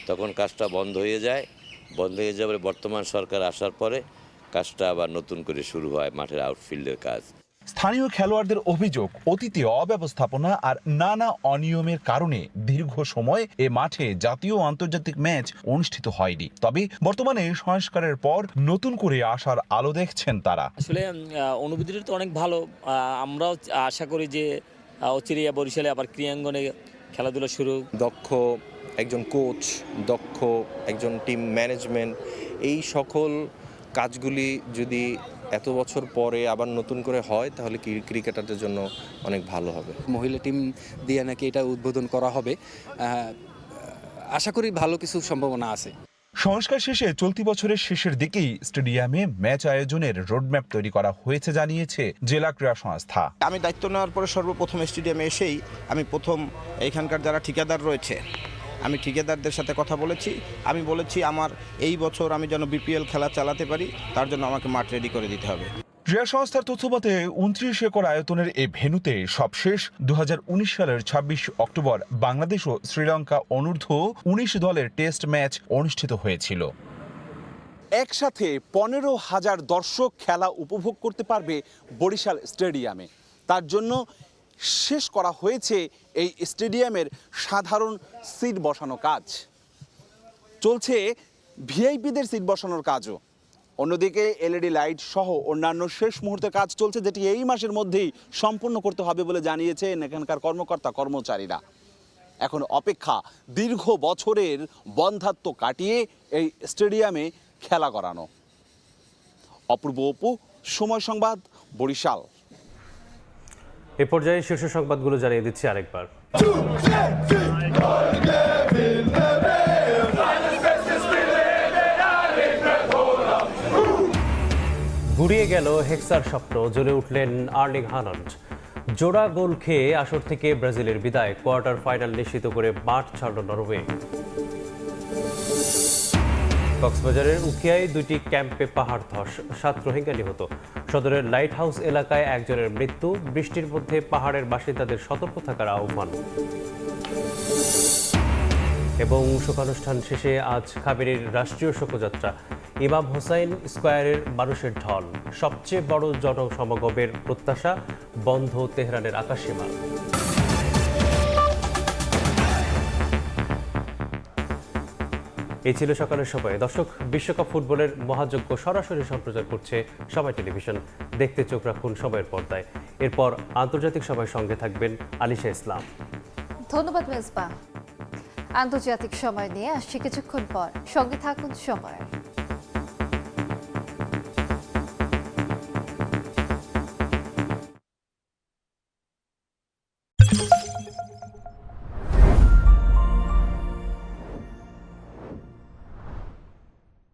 তখন কাজটা বন্ধ হয়ে যাবে। বর্তমান সরকার আসার পরে কাজটা আবার নতুন করে শুরু হয়, মাঠের আউটফিল্ডের কাজ। স্থানীয় খেলোয়াড়দের অভিযোগ, অতীতে অব্যবস্থাপনা আর নানা অনিয়মের কারণে দীর্ঘ সময় এ মাঠে জাতীয় আন্তর্জাতিক ম্যাচ অনুষ্ঠিত হয়নি। তবে বর্তমানে সংস্কারের পর নতুন করে আসার আলো দেখছেন তারা। আসলে অনুভূতিটা তো অনেক ভালো। আমরাও আশা করি যে অচিরেই বরিশালে আবার ক্রীড়াঙ্গনে খেলাধুলা শুরু। দক্ষ একজন কোচ, দক্ষ একজন টিম ম্যানেজমেন্ট, এই সকল কাজগুলি যদি এত বছর পরে আবার নতুন করে হয় তাহলে ক্রিকেটারদের জন্য অনেক ভালো হবে। মহিলা টিম দিয়ে নাকি এটা উদ্বোধন করা হবে, আশা করি ভালো কিছু সম্ভাবনা আছে। সংস্কার শেষে চলতি বছরের শেষের দিকেই স্টেডিয়ামে ম্যাচ আয়োজনের রোডম্যাপ তৈরি করা হয়েছে জানিয়েছে জেলা ক্রীড়া সংস্থা। আমি দায়িত্ব নেওয়ার পরে সর্বপ্রথম স্টেডিয়ামে এসেই আমি প্রথম এখানকার যারা ঠিকাদার রয়েছে, আমি ঠিকাদারদের সাথে কথা বলেছি। আমি বলেছি আমার এই বছর আমি যেন বিপিএল খেলা চালাতে পারি, তার জন্য আমাকে মাঠ রেডি করে দিতে হবে। ক্রীড়া সংস্থার তথ্যমতে 29 একর আয়তনের এই ভেন্যুতে সবশেষ 2019 সালের 26 অক্টোবর বাংলাদেশ ও শ্রীলঙ্কা অনূর্ধ্ব 19 দলের টেস্ট ম্যাচ অনুষ্ঠিত হয়েছিল। একসাথে 15,000 দর্শক খেলা উপভোগ করতে পারবে বরিশাল স্টেডিয়ামে। তার জন্য শেষ করা হয়েছে এই স্টেডিয়ামের সাধারণ সিট বসানো কাজ, চলছে ভিআইপিদের সিট বসানোর কাজও। অন্যদিকে এলইডি লাইট সহ অন্যান্য শেষ মুহূর্তে কাজ চলছে, যেটি এই মাসের মধ্যেই সম্পূর্ণ করতে হবে বলে জানিয়েছেন এখানকার কর্মকর্তা কর্মচারীরা। এখন অপেক্ষা দীর্ঘ বছরের বন্ধ্যাত্ব কাটিয়ে এই স্টেডিয়ামে খেলা করানো। অপূর্ব অপু, সময় সংবাদ, বরিশাল। এ পর্যায়ে শীর্ষ সংবাদগুলো জানিয়ে দিচ্ছি আরেকবার। গুড়িয়ে গেল হেক্সার স্বপ্ন, জ্বলে উঠলেন আর্লিং হালান্ড। জোড়া গোল খেয়ে আসর থেকে ব্রাজিলের বিদায়, কোয়ার্টার ফাইনাল নিশ্চিত করে মাঠ ছাড়ল নরওয়ে। কক্সবাজারের উখিয়ায় 2টি ক্যাম্পে পাহাড় ধস, 7 রোহিঙ্গা নিহত। সদরের লাইট হাউস এলাকায় একজনের মৃত্যু, বৃষ্টির মধ্যে পাহাড়ের বাসিন্দাদের সতর্ক থাকার আহ্বান। এবং শোকানুষ্ঠান শেষে আজ খাবেরির রাষ্ট্রীয় শোভাযাত্রা, ইমাম হোসাইন স্কয়ারের মানুষের ঢল। সবচেয়ে বড় জনসমাগমের প্রত্যাশা, বন্ধ তেহরানের আকাশসীমা। এই ছিল সকালের সময়। দর্শক, বিশ্বকাপ ফুটবলের মহাযজ্ঞ সরাসরি সম্প্রচার করছে সময় টেলিভিশন। দেখতে চোখ রাখুন সময়ের পর্দায়। এরপর আন্তর্জাতিক সময় সঙ্গে থাকবেন আলিশা ইসলাম। ধন্যবাদ মেজবা। আন্তর্জাতিক সময় নিয়ে আসছি কিছুক্ষণ পর, সঙ্গে থাকুন সময়।